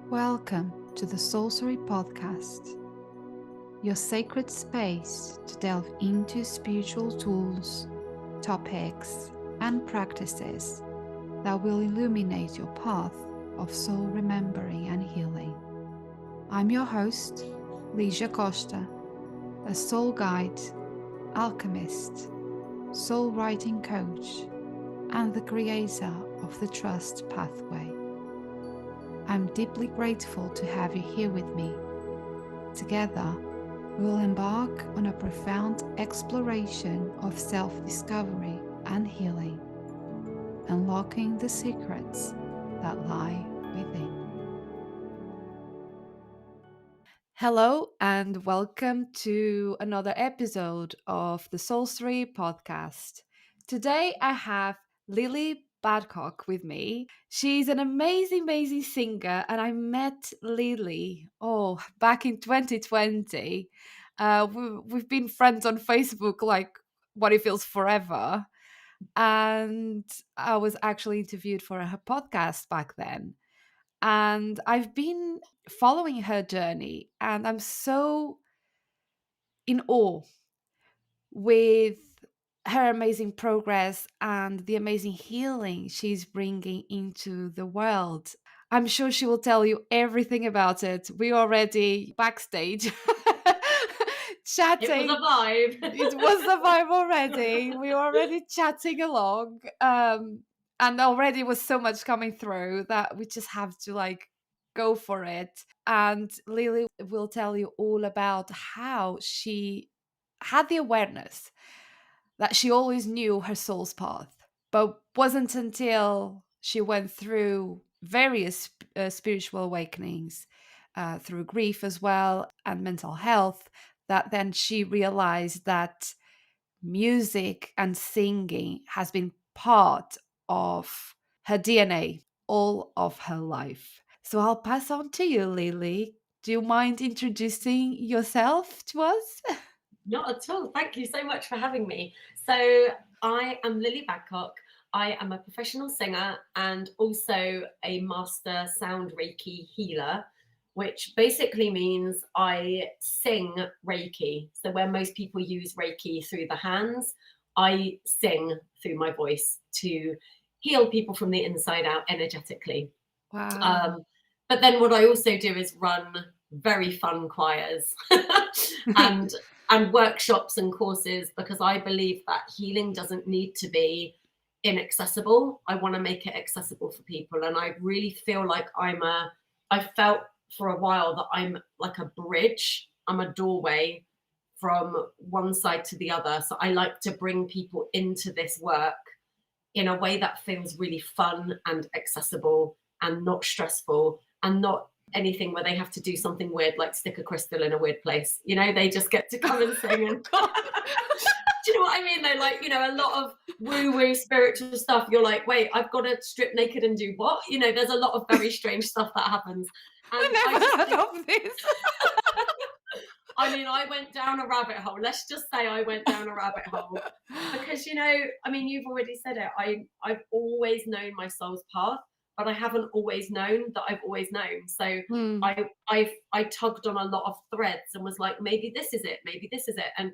Welcome to the Sorcery Podcast, your sacred space to delve into spiritual tools, topics, and practices that will illuminate your path of soul remembering and healing. I'm your host, Ligia Costa, a soul guide, alchemist, soul writing coach, and the creator of the Trust Pathway. I'm deeply grateful to have you here with me. Together, we will embark on a profound exploration of self-discovery and healing, unlocking the secrets that lie within. Hello, and welcome to another episode of the Sorcery Podcast. Today, I have Lili Badcock with me. She's an amazing singer, and I met Lili, back in 2020. We've been friends on Facebook like what it feels forever. And I was actually interviewed for her podcast back then. And I've been following her journey, and I'm so in awe with her amazing progress and the amazing healing she's bringing into the world. I'm sure she will tell you everything about it. We already backstage It was a chatting. vibe. It was the vibe already. We were already chatting along. And already was so much coming through that we just have to go for it. And Lily will tell you all about how she had the awareness that she always knew her soul's path, but wasn't until she went through various spiritual awakenings, through grief as well and mental health, that then she realized that music and singing has been part of her DNA all of her life. So I'll pass on to you, Lily. Do you mind introducing yourself to us? Not at all. Thank you so much for having me. So, I am Lili Badcock. I am a professional singer and also a master sound Reiki healer, which basically means I sing Reiki. So, where most people use Reiki through the hands, I sing through my voice to heal people from the inside out energetically. Wow. Um, but then what I also do is run very fun choirs and and workshops and courses because I believe that healing doesn't need to be inaccessible. I want to make it accessible for people. And I really feel like I felt for a while that I'm like a bridge, I'm a doorway from one side to the other. So I like to bring people into this work in a way that feels really fun and accessible and not stressful and not anything where they have to do something weird like stick a crystal in a weird place. They just get to come and sing and do you know what I mean? They're like, a lot of woo-woo spiritual stuff. You're like, wait, I've got to strip naked and do what? There's a lot of very strange stuff that happens. And I I never just heard think of this. I mean, I went down a rabbit hole. Let's just say I went down a rabbit hole because you've already said it. I've always known my soul's path, but I haven't always known that I've always known. So Hmm. I tugged on a lot of threads and was like, maybe this is it, maybe this is it. And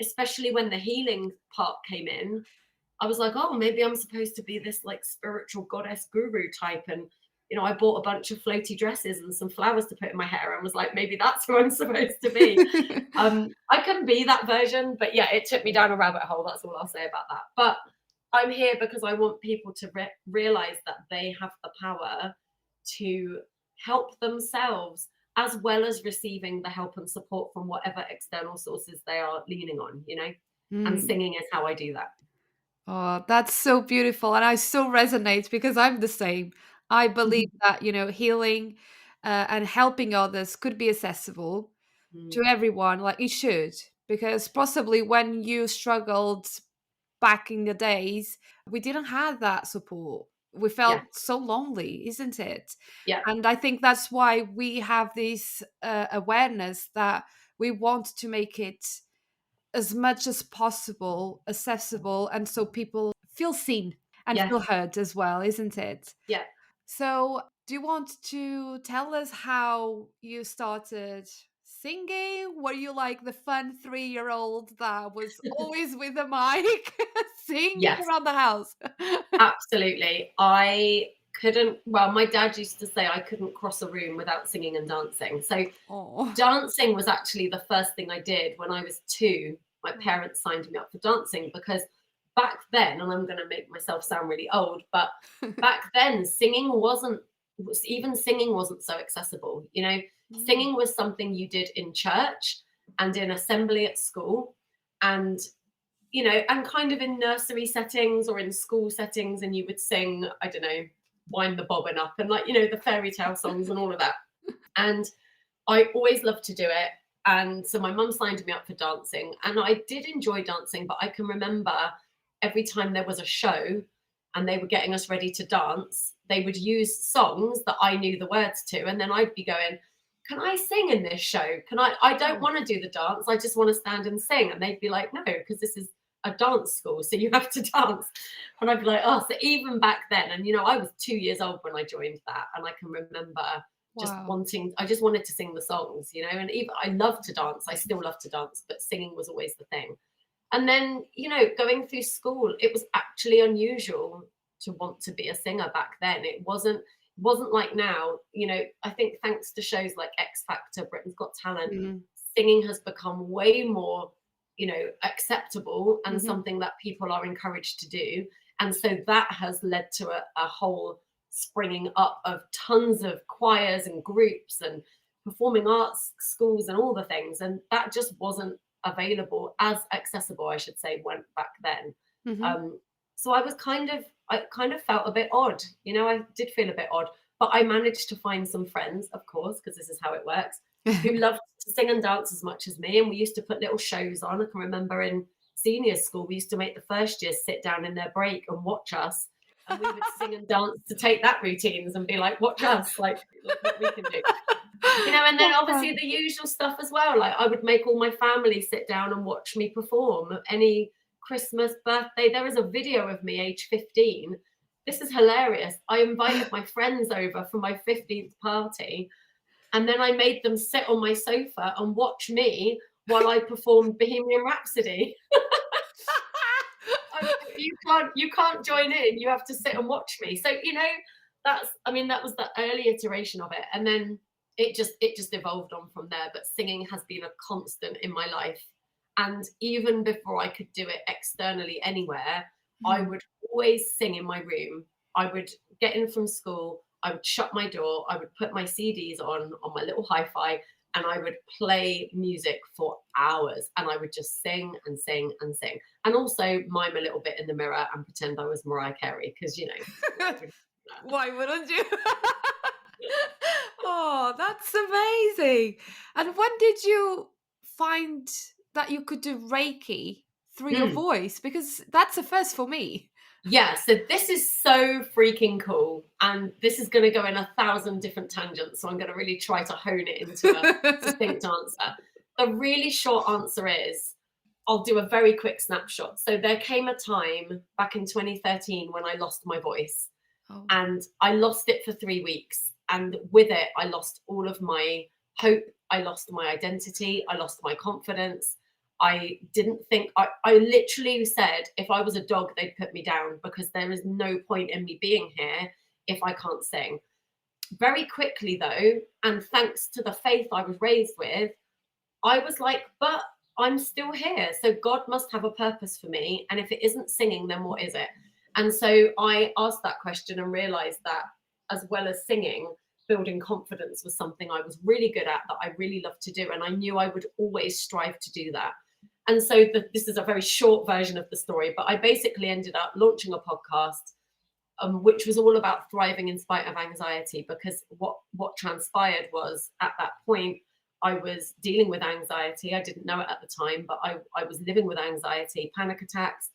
especially when the healing part came in, I was like, oh, maybe I'm supposed to be this like spiritual goddess guru type. And, I bought a bunch of floaty dresses and some flowers to put in my hair and was like, maybe that's who I'm supposed to be. I couldn't be that version, but yeah, it took me down a rabbit hole. That's all I'll say about that. But I'm here because I want people to realize that they have the power to help themselves as well as receiving the help and support from whatever external sources they are leaning on, and Hmm. singing is how I do that. Oh, that's so beautiful. And I so resonate because I'm the same. I believe that, healing and helping others could be accessible to Mm, everyone, like it should. Because possibly when you struggled back in the days, we didn't have that support. We yeah, felt so lonely, isn't it? yeah, And I think that's why we have this awareness that we want to make it as much as possible accessible, and so people feel seen and yeah, feel heard as well, isn't it? yeah. So do you want to tell us how you started singing? Were you like the fun 3-year-old that was always with a mic singing Yes, around the house? absolutely. I couldn't, well, my dad used to say I couldn't cross a room without singing and dancing. So Oh. dancing was actually the first thing I did when I was 2. My Mm. parents signed me up for dancing because back then, and I'm going to make myself sound really old, but back then singing wasn't so accessible. You know, Mm. singing was something you did in church and in assembly at school, and and kind of in nursery settings or in school settings, and you would sing, I don't know, Wind the Bobbin Up and, like, the fairy tale songs and all of that. And I always loved to do it. And so my mum signed me up for dancing, and I did enjoy dancing, but I can remember every time there was a show and they were getting us ready to dance, they would use songs that I knew the words to. And then I'd be going, can I sing in this show? I don't Oh, want to do the dance. I just want to stand and sing. And they'd be like, no, because this is a dance school. So you have to dance. And I'd be like, oh, so even back then, and I was 2 years old when I joined that. And I can remember wow. I just wanted to sing the songs, and even I love to dance. I still love to dance, but singing was always the thing. And then, going through school, it was actually unusual to want to be a singer back then. It wasn't like now. I think thanks to shows like X Factor, Britain's Got Talent, Mm. singing has become way more, acceptable and Mhm. something that people are encouraged to do. And so that has led to a whole springing up of tons of choirs and groups and performing arts schools and all the things. And that just wasn't available, as accessible, I should say, went back then. Mhm. Um, so I kind of felt a bit odd. I did feel a bit odd, but I managed to find some friends, of course, because this is how it works, who loved to sing and dance as much as me. And we used to put little shows on. I can remember in senior school, we used to make the first years sit down in their break and watch us. And we would sing and dance to take that routines and be like, watch us, like, look what we can do. And then That's obviously fun. the usual stuff as well. Like, I would make all my family sit down and watch me perform any Christmas, birthday. There is a video of me age 15. This is hilarious. I invited my friends over for my 15th party, and then I made them sit on my sofa and watch me while I performed Bohemian Rhapsody. You can't join in. You have to sit and watch me. So that was the early iteration of it, and then it just evolved on from there. But singing has been a constant in my life, and even before I could do it externally anywhere, I Mhm. would always sing in my room. I would get in from school. I would shut my door. I would put my CDs on my little hi-fi, and I would play music for hours, and I would just sing and sing and sing, and also mime a little bit in the mirror and pretend I was Mariah Carey, because why would that? Why wouldn't you? Oh, that's amazing. And when did you find that you could do Reiki through your Mm. voice? Because that's a first for me. Yeah, so this is so freaking cool, and this is going to go in 1,000 different tangents. So I'm going to really try to hone it into a succinct answer. The really short answer is, I'll do a very quick snapshot. So there came a time back in 2013 when I lost my voice, Oh. and I lost it for 3 weeks. And with it, I lost all of my hope. I lost my identity. I lost my confidence. I didn't think, I literally said, if I was a dog, they'd put me down, because there is no point in me being here if I can't sing. Very quickly, though, and thanks to the faith I was raised with, I was like, but I'm still here. So God must have a purpose for me. And if it isn't singing, then what is it? And so I asked that question and realized that, as well as singing, building confidence was something I was really good at, that I really loved to do. And I knew I would always strive to do that. And so this is a very short version of the story, but I basically ended up launching a podcast, which was all about thriving in spite of anxiety, because what transpired was, at that point, I was dealing with anxiety. I didn't know it at the time, but I was living with anxiety, panic attacks,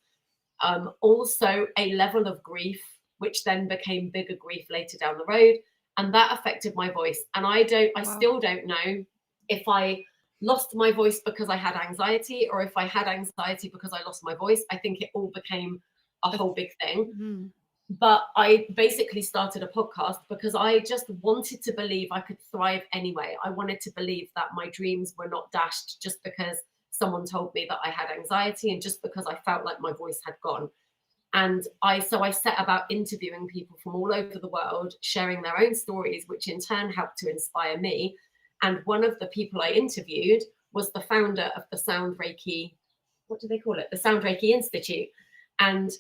also a level of grief, which then became bigger grief later down the road, and that affected my voice. And I Wow. still don't know if I lost my voice because I had anxiety, or if I had anxiety because I lost my voice. I think it all became a That's- whole big thing. mhm. But I basically started a podcast because I just wanted to believe I could thrive anyway. I wanted to believe that my dreams were not dashed just because someone told me that I had anxiety and just because I felt like my voice had gone. And I set about interviewing people from all over the world, sharing their own stories, which in turn helped to inspire me. And one of the people I interviewed was the founder of the Sound Reiki, what do they call it? The Sound Reiki Institute. And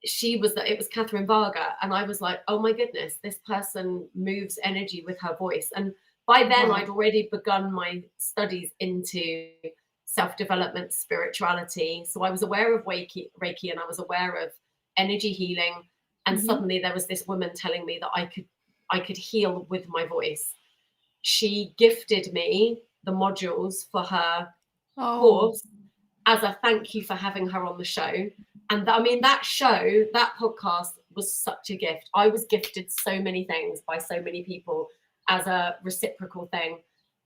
it was Catherine Varga. And I was like, oh my goodness, this person moves energy with her voice. And by then Wow. I'd already begun my studies into self-development, spirituality. So I was aware of Reiki and I was aware of energy healing. And Hmm. suddenly there was this woman telling me that I could heal with my voice. She gifted me the modules for her Oh. course as a thank you for having her on the show. And I mean, that podcast was such a gift. I was gifted so many things by so many people as a reciprocal thing.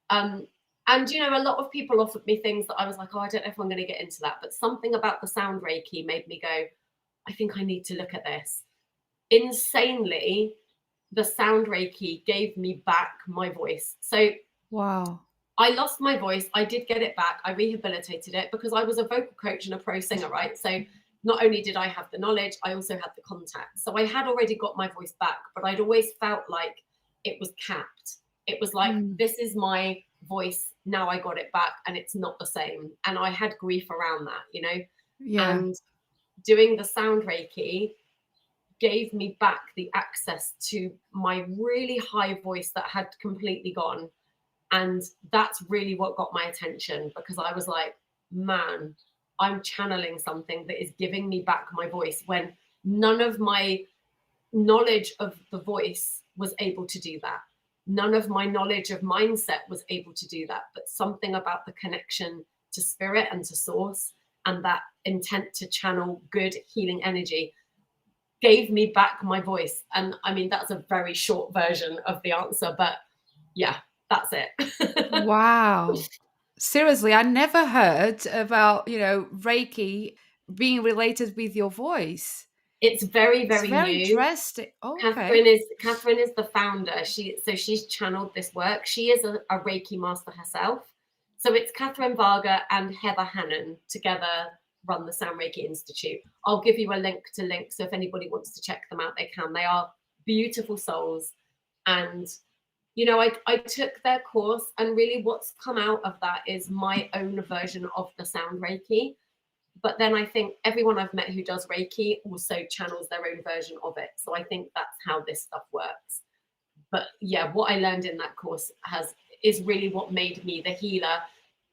Um, and a lot of people offered me things that I was like, oh, I don't know if I'm going to get into that. But something about the sound Reiki made me go, I think I need to look at this. Insanely, the sound Reiki gave me back my voice. So Wow. I lost my voice. I did get it back. I rehabilitated it because I was a vocal coach and a pro singer, right? So not only did I have the knowledge, I also had the contact. So I had already got my voice back, but I'd always felt like it was capped. It was like, Mm. this is my voice. Now I got it back and it's not the same. And I had grief around that. Yeah. And doing the sound Reiki gave me back the access to my really high voice that had completely gone. And that's really what got my attention because I was like, man, I'm channeling something that is giving me back my voice when none of my knowledge of the voice was able to do that. None of my knowledge of mindset was able to do that. But something about the connection to spirit and to source and that intent to channel good healing energy gave me back my voice. And I mean, that's a very short version of the answer, but yeah, that's it. Wow. Seriously, I never heard about, Reiki being related with your voice. It's very, It's very very new. interesting. Okay. Catherine is the founder. She's channeled this work. She is a Reiki master herself. So it's Catherine Varga and Heather Hannon together run the Sound Reiki Institute. I'll give you a link. So if anybody wants to check them out, they can. They are beautiful souls. And I took their course, and really what's come out of that is my own version of the Sound Reiki. But then I think everyone I've met who does Reiki also channels their own version of it. So I think that's how this stuff works. But yeah, what I learned in that course is really what made me the healer.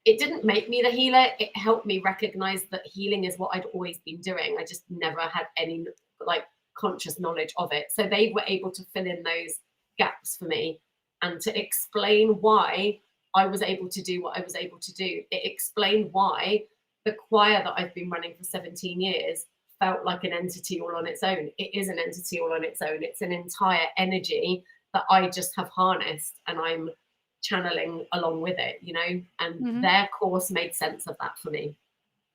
It didn't make me the healer. It helped me recognize that healing is what I'd always been doing. I just never had any like conscious knowledge of it. So they were able to fill in those gaps for me and to explain why I was able to do what I was able to do. It explained why the choir that I've been running for 17 years felt like an entity all on its own. It is an entity all on its own. It's an entire energy that I just have harnessed and I'm channeling along with it. And Mhm. their course made sense of that for me.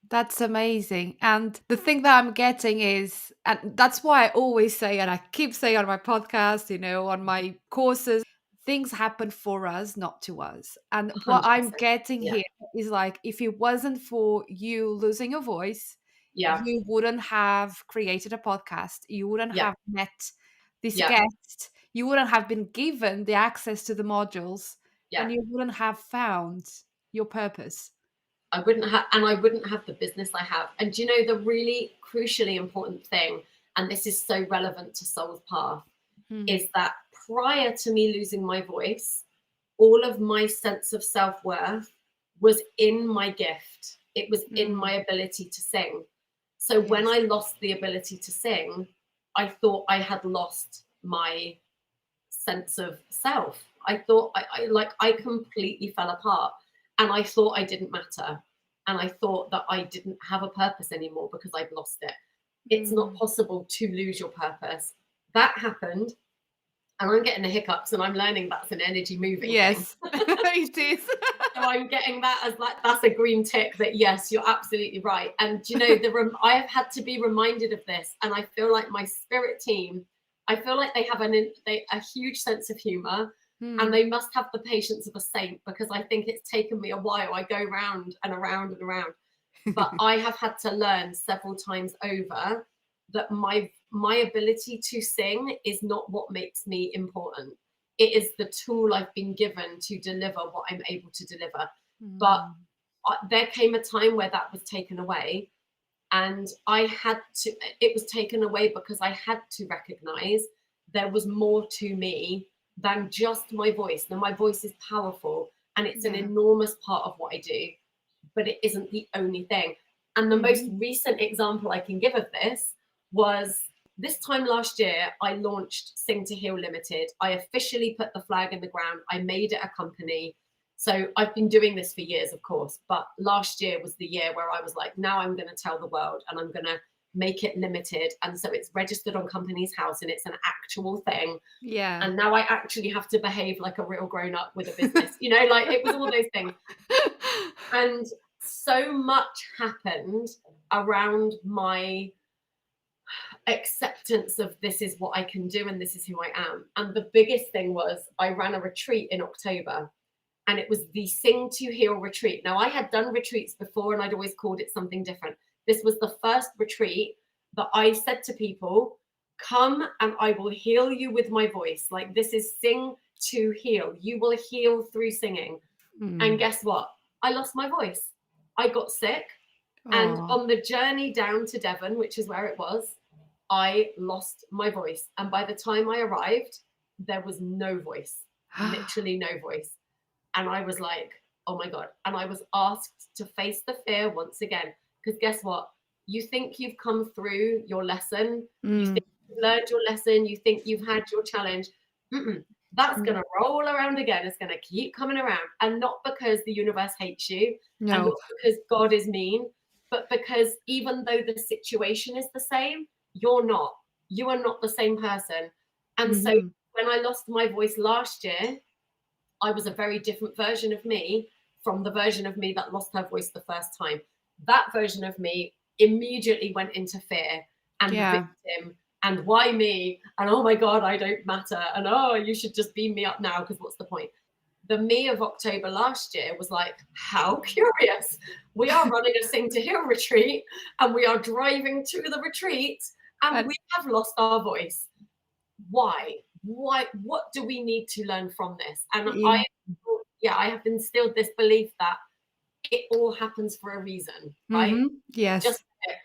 That's amazing. And the thing that I'm getting is, and that's why I always say, and I keep saying on my podcast, on my courses, things happen for us, not to us. And what I'm 100%. getting Yeah. here is like, if it wasn't for you losing your voice, Yeah. you wouldn't have created a podcast, you wouldn't Yeah. have met this Yeah. guest, you wouldn't have been given the access to the modules, Yeah. and you wouldn't have found your purpose. I wouldn't have the business I have. And the really crucially important thing, and this is so relevant to Soul's Path, Mhm. is that prior to me losing my voice, all of my sense of self-worth was in my gift. It was in Mm. my ability to sing. So when Yes. I lost the ability to sing, I thought I had lost my sense of self. I thought I completely fell apart and I thought I didn't matter. And I thought that I didn't have a purpose anymore because I'd lost it. It's not Mm. possible to lose your purpose. That happened. And I'm getting the hiccups, and I'm learning that's an energy moving thing. Yes, it is. So I'm getting that as like, that's a green tick that yes, you're absolutely right. And you know, I have had to be reminded of this, and I feel like my spirit team, I feel like they have a huge sense of humor, and Hmm. they must have the patience of a saint, because I think it's taken me a while. I go round and around and around, but I have had to learn several times over that my ability to sing is not what makes me important. It is the tool I've been given to deliver what I'm able to deliver. But Mm. there came a time where that was taken away, and I had to. It was taken away because I had to recognize there was more to me than just my voice. Now, my voice is powerful, and it's an Yeah. enormous part of what I do, but it isn't the only thing. And the most Mhm. recent example I can give of this was this time last year. I launched Sing to Heal Limited. I officially put the flag in the ground. I made it a company. So I've been doing this for years, of course, but last year was the year where I was like, now I'm going to tell the world, and I'm going to make it limited. And so it's registered on Companies House, and it's an actual thing. Yeah. And now I actually have to behave like a real grown up with a business, like it was all those things. And so much happened around my acceptance of this is what I can do and this is who I am. And the biggest thing was I ran a retreat in October, and it was the Sing to Heal retreat. Now, I had done retreats before, and I'd always called it something different. This was the first retreat that I said to people, come and I will heal you with my voice. Like, this is Sing to Heal. You will heal through singing. And Mm. guess what? I lost my voice. I got sick. And Oh. on the journey down to Devon, which is where it was, I lost my voice. And by the time I arrived, there was no voice, literally no voice. And I was like, oh my God. And I was asked to face the fear once again. Because guess what? You think you've come through your lesson, you Mm. think you've learned your lesson, you think you've had your challenge. Mm-mm. That's going Mm. to roll around again. It's going to keep coming around. And not because the universe hates you, and No. not because God is mean, but because even though the situation is the same, you're not. You are not the same person. And so Mhm. when I lost my voice last year, I was a very different version of me from the version of me that lost her voice the first time. That version of me immediately went into fear and Yeah. victim and why me? And oh my God, I don't matter. And oh, you should just beam me up now, because what's the point? The me of October last year was like, how curious. We are running a Sing to Heal retreat, and we are driving to the retreat, and And we have lost our voice. Why, what do we need to learn from this? And in I have instilled this belief that it all happens for a reason, right? Mhm. Just Yes.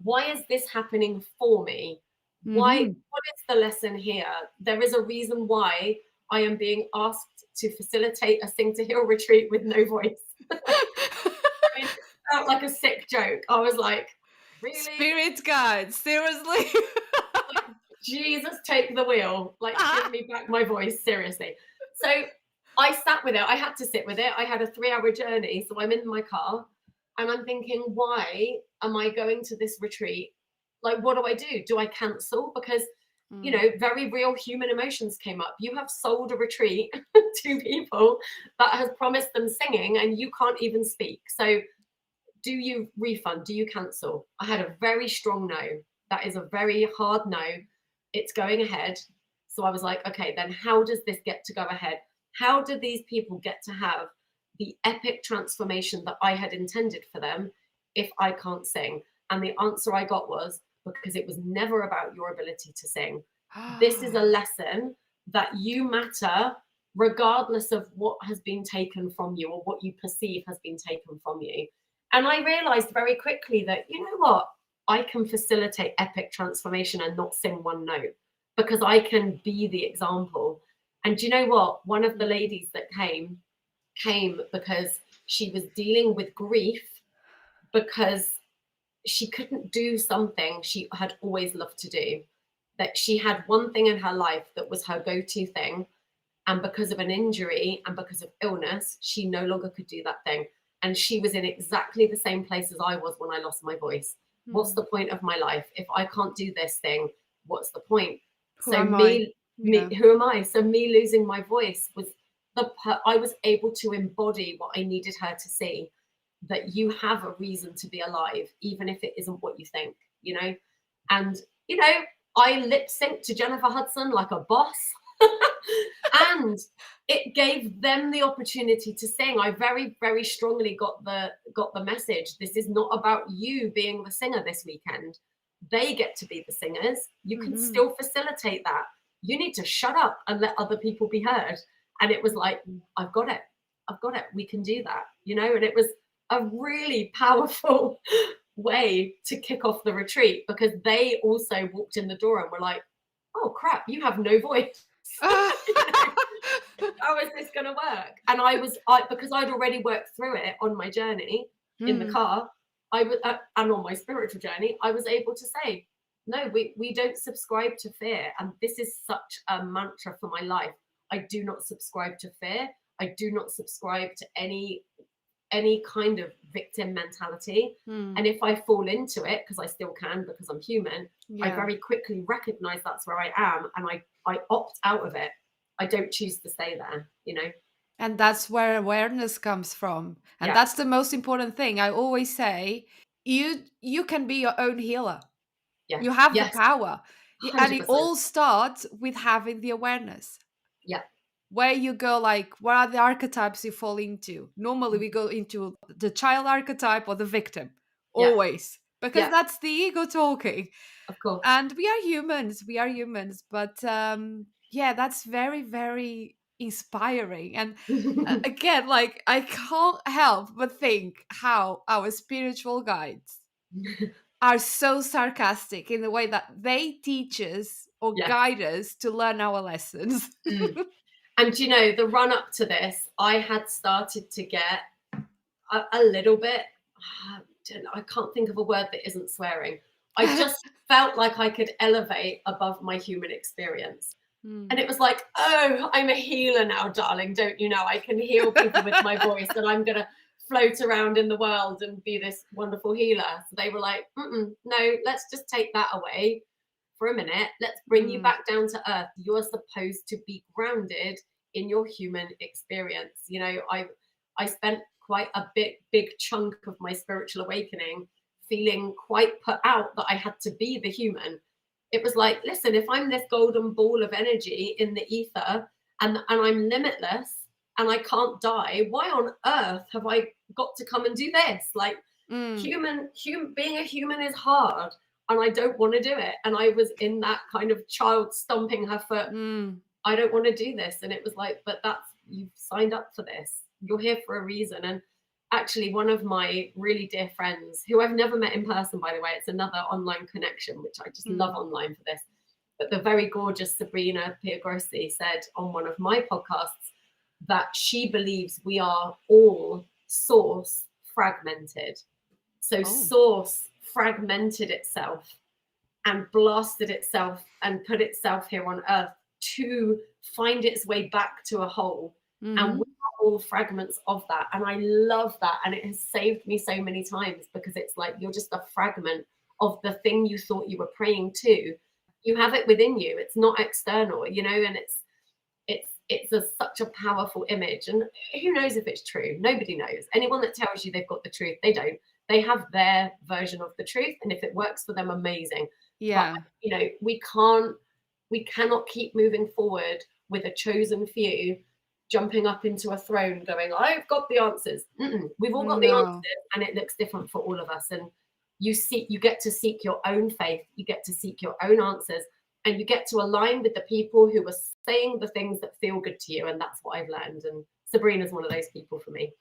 why is this happening for me? Why, Mhm. what is the lesson here? There is a reason why I am being asked to facilitate a Sing to Heal retreat with no voice. I mean, it felt like a sick joke. I was like, really? Spirit guide, seriously? Like, Jesus, take the wheel. Like, give me back my voice, seriously. So I sat with it. I had to sit with it. I had a 3-hour journey. So I'm in my car, and I'm thinking, why am I going to this retreat? Like, what do I do? Do I cancel? Because, Mm. very real human emotions came up. You have sold a retreat to people that has promised them singing, and you can't even speak. So do you refund? Do you cancel? I had a very strong no. That is a very hard no. It's going ahead. So I was like, okay, then how does this get to go ahead? How do these people get to have the epic transformation that I had intended for them if I can't sing? And the answer I got was, because it was never about your ability to sing. This is a lesson that you matter regardless of what has been taken from you or what you perceive has been taken from you. And I realized very quickly that, you know what? I can facilitate epic transformation and not sing one note, because I can be the example. And do you know what? One of the Mhm. ladies that came because she was dealing with grief, because she couldn't do something she had always loved to do. That she had one thing in her life that was her go to thing, and because of an injury and because of illness, she no longer could do that thing. And she was in exactly the same place as I was when I lost my voice. What's Mm. the point of my life? If I can't do this thing, what's the point? Who So am I? Yeah. Who am I? So me losing my voice was I was able to embody what I needed her to see, that you have a reason to be alive, even if it isn't what you think, you know? And, you know, I lip synced to Jennifer Hudson like a boss. And it gave them the opportunity to sing. I very, very strongly got the message. This is not about you being the singer this weekend. They get to be the singers. You can Hmm. still facilitate that. You need to shut up and let other people be heard. And it was like, I've got it. I've got it. We can do that, you know? And it was a really powerful way to kick off the retreat, because they also walked in the door and were like, oh crap, you have no voice. You know, how is this going to work? And because I'd already worked through it on my journey in the Mm. car, and on my spiritual journey, I was able to say, no, we don't subscribe to fear. And this is such a mantra for my life. I do not subscribe to fear. I do not subscribe to any kind of victim mentality. Mm. And if I fall into it, because I still can, because I'm human, I Yeah. very quickly recognize that's where I am, and I opt out of it. I don't choose to stay there, you know? And that's where awareness comes from. And Yeah. that's the most important thing. I always say, you can be your own healer. Yeah. You have the Yes. power. And it 100%. all starts with having the awareness. Yeah. Where you go, like, what are the archetypes you fall into? Normally we go into the child archetype or the victim. Yeah. Always. Because Yeah. that's the ego talking. Of course. And we are humans, but yeah, that's very, very inspiring. And again, like, I can't help but think how our spiritual guides are so sarcastic in the way that they teach us or Yeah. guide us to learn our lessons. Mm. And you know, the run up to this, I had started to get a little bit. I can't think of a word that isn't swearing. I just felt like I could elevate above my human experience. Mm. And it was like, oh, I'm a healer now, darling. Don't you know? I can heal people with my voice, and I'm going to float around in the world and be this wonderful healer. So they were like, no, let's just take that away for a minute. Let's bring you Mm. back down to earth. You're supposed to be grounded in your human experience. You know, I spent quite a big chunk of my spiritual awakening feeling quite put out that I had to be the human. It was like, listen, if I'm this golden ball of energy in the ether, and I'm limitless and I can't die, why on earth have I got to come and do this? Like, Mm. being a human is hard, and I don't want to do it. And I was in that kind of child stomping her foot, Mm. I don't want to do this. And it was like, but you've signed up for this. You're here for a reason. And actually, one of my really dear friends, who I've never met in person, by the way, it's another online connection, which I just love Mm. online for this. But the very gorgeous Sabrina Piergrossi said on one of my podcasts that she believes we are all source fragmented. So Oh. source fragmented itself and blasted itself and put itself here on earth to find its way back to a whole. And we Mm-hmm. are all fragments of that. And I love that. And it has saved me so many times, because it's like you're just a fragment of the thing you thought you were praying to. You have it within you. It's not external, you know, and such a powerful image. And who knows if it's true? Nobody knows. Anyone that tells you they've got the truth, they don't. They have their version of the truth. And if it works for them, amazing. But Yeah. you know, we cannot keep moving forward with a chosen few jumping up into a throne going, I've got the answers. We've all got the No. answers, and it looks different for all of us. And you get to seek your own faith, you get to seek your own answers, and you get to align with the people who are saying the things that feel good to you. And that's what I've learned. And Sabrina's one of those people for me.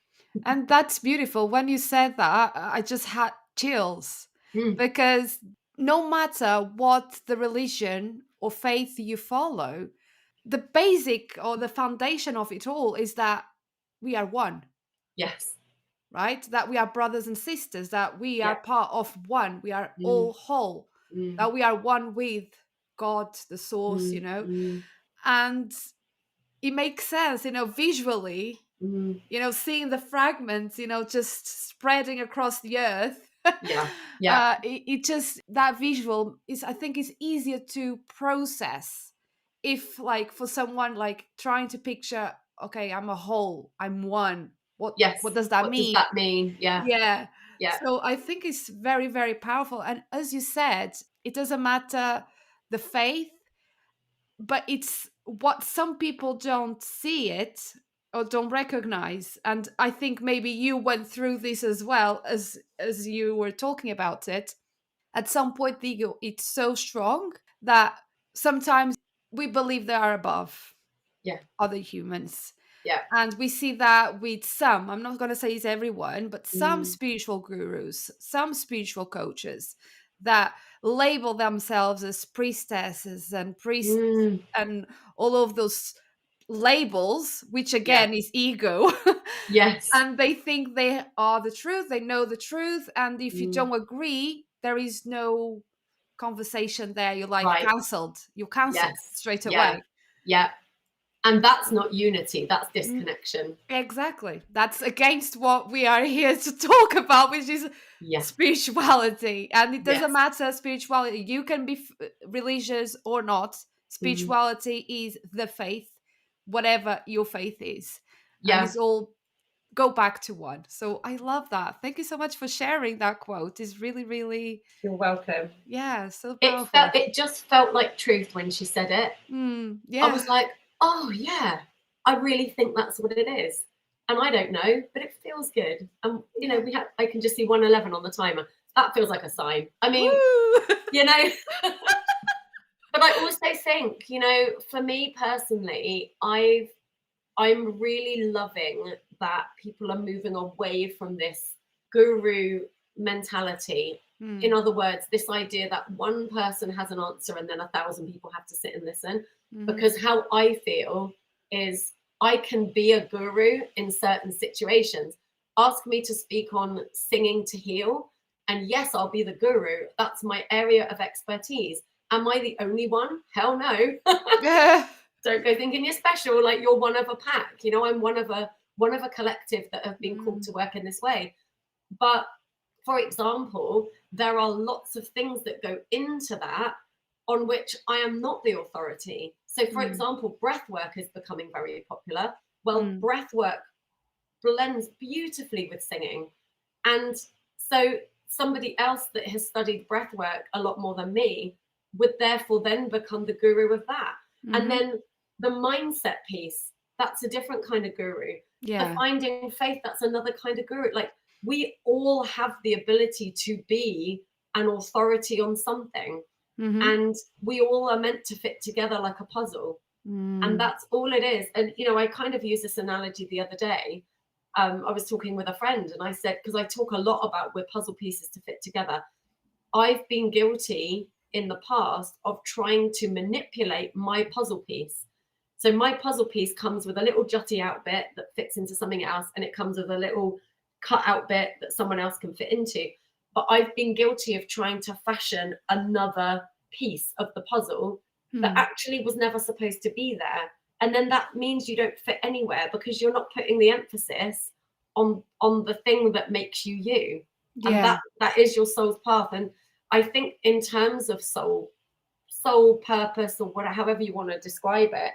And that's beautiful. When you said that, I just had chills, Mm, because no matter what the religion or faith you follow, the basic or the foundation of it all is that we are one, yes. right? That we are brothers and sisters, that we Yeah. are part of one, we are Mm, all whole, mm, that we are one with God, the source, mm, mm, and it makes sense, visually, mm. seeing the fragments, just spreading across the earth. Yeah. Yeah. It just, that visual is, I think, is easier to process if like for someone like trying to picture, okay, I'm a whole, I'm one, what Yes. does that What does mean? that mean? Yeah. Yeah. Yeah. So I think it's very, very powerful. And as you said, it doesn't matter the faith, but it's what some people don't see it or don't recognize. And I think maybe you went through this as well, as you were talking about it. At some point the ego, it's so strong that sometimes we believe they are above Yeah. other humans. Yeah. And we see that with some, I'm not going to say it's everyone, but some Mm. spiritual gurus, some spiritual coaches that label themselves as priestesses and priests Mm. and all of those labels, which Yeah. again is ego. Yes. And they think they are the truth, they know the truth. And if you Mm. don't agree, there is no conversation there. You're like Right. cancelled. You're cancelled Yes. straight Yeah. away. Yeah. And that's not unity, that's disconnection. Exactly. That's against what we are here to talk about, which is Yeah. spirituality. And it doesn't Yes. matter spirituality. You can be religious or not. Mm. Spirituality is the faith, whatever your faith is. And Yeah. it's all go back to one. So I love that. Thank you so much for sharing that quote. It's really, really, You're welcome. yeah, so It powerful. felt it just felt like truth when she said it. I Yeah. was like, "Oh, yeah. I really think that's what it is." And I don't know, but it feels good. And, Yeah. I can just see 111 on the timer. That feels like a sign. I mean, Woo! you know, but I also think, for me personally, I'm really loving that people are moving away from this guru mentality. In Mm, other words, this idea that one person has an answer and then 1,000 people have to sit and listen. mhm, Because how I feel is I can be a guru in certain situations. Ask me to speak on singing to heal. And yes, I'll be the guru. That's my area of expertise. Am I the only one? Hell no. yeah. Don't go thinking you're special, like you're one of a pack. I'm one of a collective that have been called Mm, to work in this way. But for example, there are lots of things that go into that on which I am not the authority. So for mm, example, breath work is becoming very popular. Well, mm, breath work blends beautifully with singing. And so somebody else that has studied breath work a lot more than me would therefore then become the guru of that. And mhm, then the mindset piece, that's a different kind of guru. The yeah. finding faith, that's another kind of guru. Like we all have the ability to be an authority on something. Mhm, And we all are meant to fit together like a puzzle. And mm, that's all it is. And I kind of used this analogy the other day. I was talking with a friend and I said, because I talk a lot about we're puzzle pieces to fit together. I've been guilty in the past of trying to manipulate my puzzle piece. So my puzzle piece comes with a little jutty out bit that fits into something else, and it comes with a little cut out bit that someone else can fit into. But I've been guilty of trying to fashion another piece of the puzzle that mm, actually was never supposed to be there. And then that means you don't fit anywhere because you're not putting the emphasis on the thing that makes you you. And yeah. that is your soul's path. And I think in terms of soul purpose, or whatever, however you want to describe it,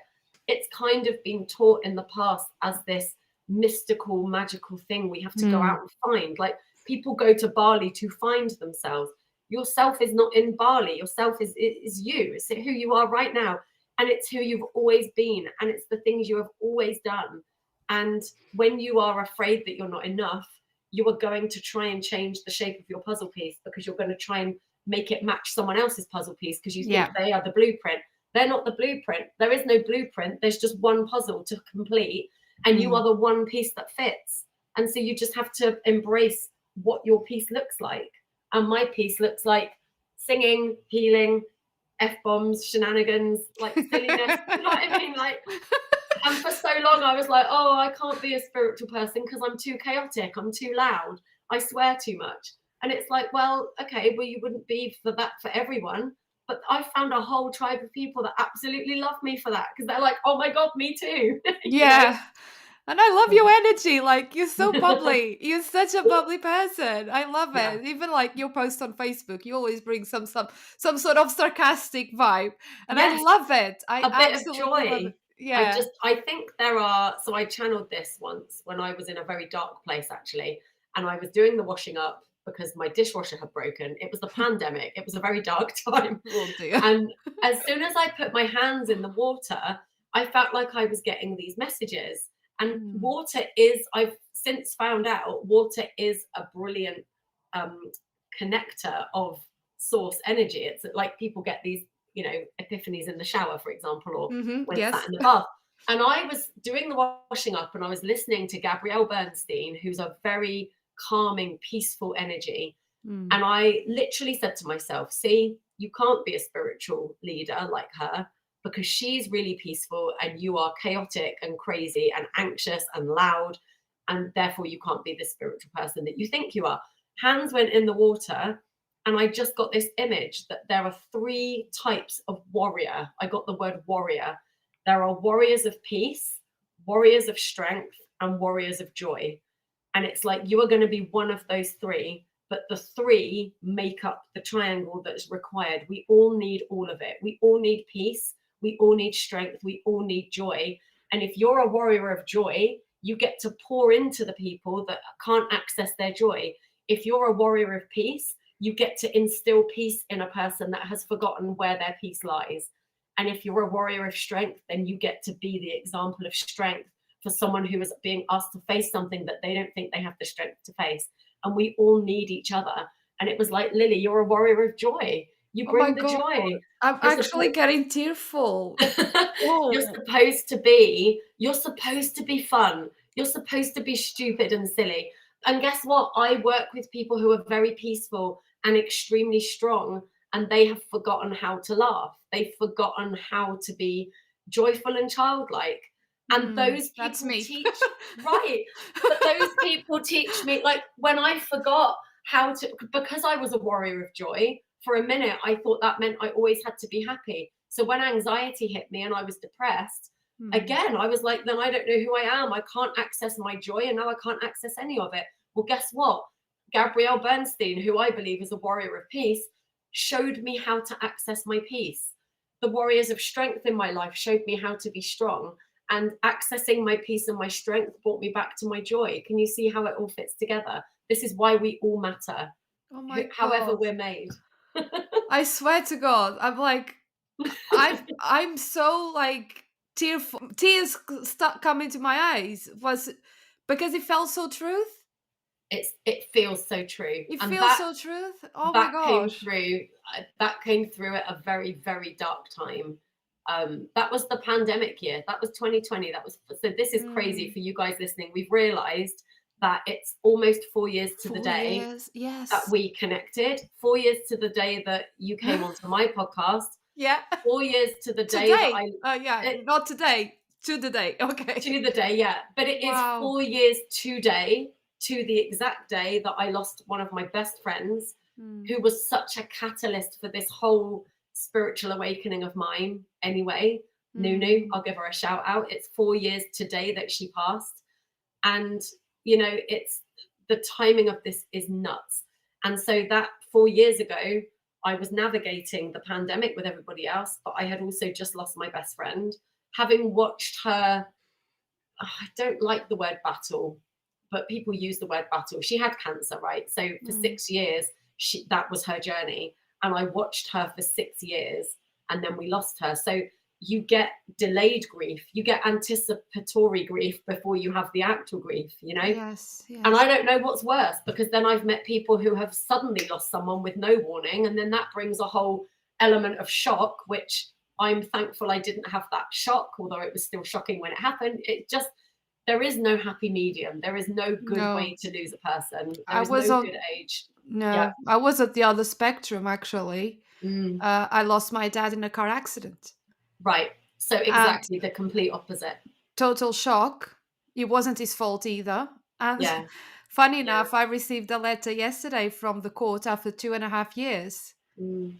it's kind of been taught in the past as this mystical, magical thing we have to go Mm, out and find. Like people go to Bali to find themselves. Yourself is not in Bali. Yourself is you. It's who you are right now, and it's who you've always been, and it's the things you have always done. And when you are afraid that you're not enough, you are going to try and change the shape of your puzzle piece because you're going to try and make it match someone else's puzzle piece because you think yeah. they are the blueprint. They're not the blueprint. There is no blueprint. There's just one puzzle to complete, and you Mm, are the one piece that fits. And so you just have to embrace what your piece looks like. And my piece looks like singing, healing, F bombs, shenanigans, like silliness. You know what I mean? Like, and for so long, I was like, oh, I can't be a spiritual person because I'm too chaotic. I'm too loud. I swear too much. And it's like, well, okay, well, you wouldn't be for that for everyone. But I found a whole tribe of people that absolutely love me for that because they're like, oh my God, me too. you know? yeah. And I love your Mhm. energy. Like, you're so bubbly. You're such a bubbly person. I love Yeah. it. Even like your post on Facebook, you always bring some sort of sarcastic vibe, and I Yes. love it. I A bit of absolutely love it. joy. Yeah. I think there are, so I channeled this once when I was in a very dark place actually, and I was doing the washing up because my dishwasher had broken. It was the pandemic. It was a very dark time. Oh dear. And as soon as I put my hands in the water, I felt like I was getting these messages. And Mm. water is, I've since found out, water is a brilliant um, connector of source energy. It's like people get these, epiphanies in the shower, for example, or when sat Yes. in the bath. And I was doing the washing up and I was listening to Gabrielle Bernstein, who's a very calming, peaceful energy. Mm. And I literally said to myself, see, you can't be a spiritual leader like her because she's really peaceful and you are chaotic and crazy and anxious and loud. And therefore, you can't be the spiritual person that you think you are. Hands went in the water. And I just got this image that there are three types of warrior. I got the word warrior. There are warriors of peace, warriors of strength, and warriors of joy. And it's like you are going to be one of those three, but the three make up the triangle that's required. We all need all of it. We all need peace. We all need strength. We all need joy. And if you're a warrior of joy, you get to pour into the people that can't access their joy. If you're a warrior of peace, you get to instill peace in a person that has forgotten where their peace lies. And if you're a warrior of strength, then you get to be the example of strength for someone who is being asked to face something that they don't think they have the strength to face. And we all need each other. And it was like, Lily, you're a warrior of joy. You Oh my bring the god. joy. I'm You're actually supposed getting tearful. you're Oh. supposed to be fun. You're supposed to be stupid and silly. And guess what? I work with people who are very peaceful and extremely strong, and they have forgotten how to laugh. They've forgotten how to be joyful and childlike. And those That's people me. teach, right? But those people teach me, like when I forgot how to, because I was a warrior of joy, for a minute, I thought that meant I always had to be happy. So when anxiety hit me and I was depressed, Mm. again, I was like, then I don't know who I am. I can't access my joy, and now I can't access any of it. Well, guess what? Gabrielle Bernstein, who I believe is a warrior of peace, showed me how to access my peace. The warriors of strength in my life showed me how to be strong. And accessing my peace and my strength brought me back to my joy. Can you see how it all fits together? This is why we all matter, Oh my however god. we're made. I swear to God, I'm like, I'm so like tearful. Tears start coming to my eyes. Was because it felt so truth. It feels so true, It and feels that so truth. Oh my that came gosh. through. That came through at a very very dark time. That was the pandemic year. That was 2020. That was, so. This is crazy Mm, for you guys listening. We've realised that it's almost 4 years to the four day years. that Yes. we connected. 4 years to the day that you came onto my podcast. Yeah. 4 years to the day that Today. Yeah. it, Not today. To the day. Okay. to the day, yeah. But it is Wow. 4 years today, to the exact day that I lost one of my best friends, Mm, who was such a catalyst for this whole spiritual awakening of mine. Anyway, Nunu, mm, I'll give her a shout out. It's 4 years today that she passed. And, it's the timing of this is nuts. And so that 4 years ago, I was navigating the pandemic with everybody else, but I had also just lost my best friend. Having watched her, I don't like the word battle, but people use the word battle. She had cancer, right? So for mm, 6 years, that was her journey. And I watched her for 6 years and then we lost her. So you get delayed grief, you get anticipatory grief before you have the actual grief. yes. And Yes. I don't know what's worse, because then I've met people who have suddenly lost someone with no warning. And then that brings a whole element of shock, which I'm thankful I didn't have that shock, although it was still shocking when it happened. There is no happy medium. There is no good No. way to lose a person. There I is no was good on. age. Yeah. No, I was at the other spectrum actually. Mm, I lost my dad in a car accident. right. So And exactly the complete opposite. total shock. It wasn't his fault either. And Yeah. funny Yeah. enough, I received a letter yesterday from the court after 2.5 years Mm,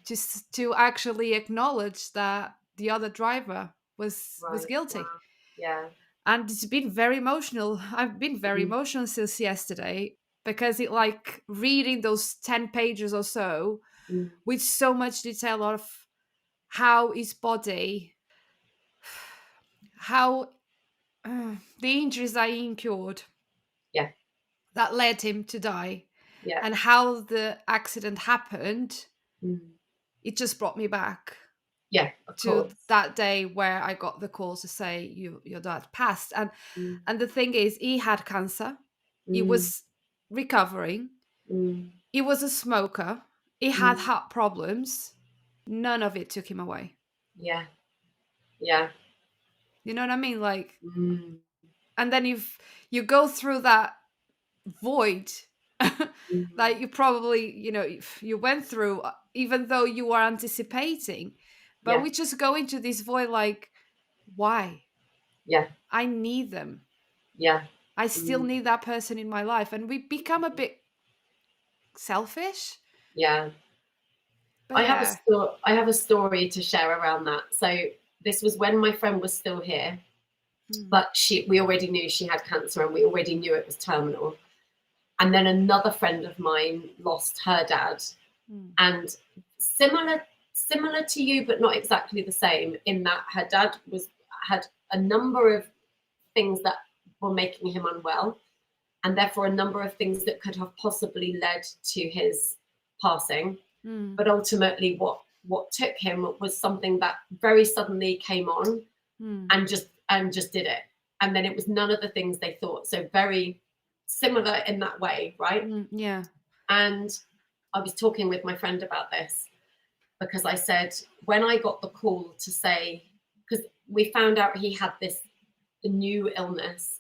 to actually acknowledge that the other driver was right. guilty. Wow. Yeah. And it's been very emotional. I've been very Mm, emotional since yesterday because it like reading those 10 pages or so mm, with so much detail of how his body, how the injuries that he incurred yeah, that led him to die, yeah, and how the accident happened. mm, It just brought me back yeah, of to course. that day where I got the call to say your dad passed. Mm, And the thing is, he had cancer. He mm, was recovering. mm, He was a smoker. He had mm, heart problems. None of it took him away. yeah, yeah. You know what I mean? Like, Mm, and then you go through that void mm, that you probably, you went through, even though you were anticipating. But yeah, we just go into this void like, why? yeah, I need them. yeah. I still Mm, need that person in my life. And we become a bit selfish. yeah. But yeah. I have a story to share around that. So this was when my friend was still here, Mm, but we already knew she had cancer and we already knew it was terminal. And then another friend of mine lost her dad, mm, and similar similar to you, but not exactly the same, in that her dad had a number of things that were making him unwell, and therefore a number of things that could have possibly led to his passing. mm, But ultimately, what took him was something that very suddenly came on mm, and just did it. And then it was none of the things they thought. So very similar in that way, right? yeah. And I was talking with my friend about this because I said, when I got the call to say, because we found out he had this new illness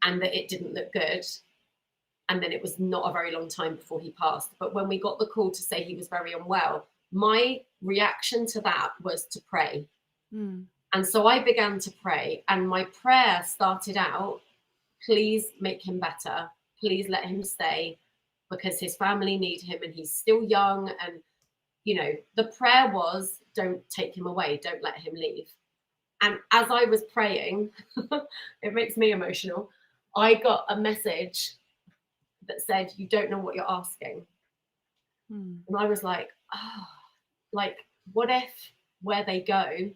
and that it didn't look good. And then it was not a very long time before he passed. But when we got the call to say he was very unwell, my reaction to that was to pray. Mm, And so I began to pray, and my prayer started out, please make him better. Please let him stay because his family need him and he's still young. And, the prayer was, don't take him away, don't let him leave. And as I was praying, it makes me emotional. I got a message that said, you don't know what you're asking. mm, And I was like, oh, like, what if where they go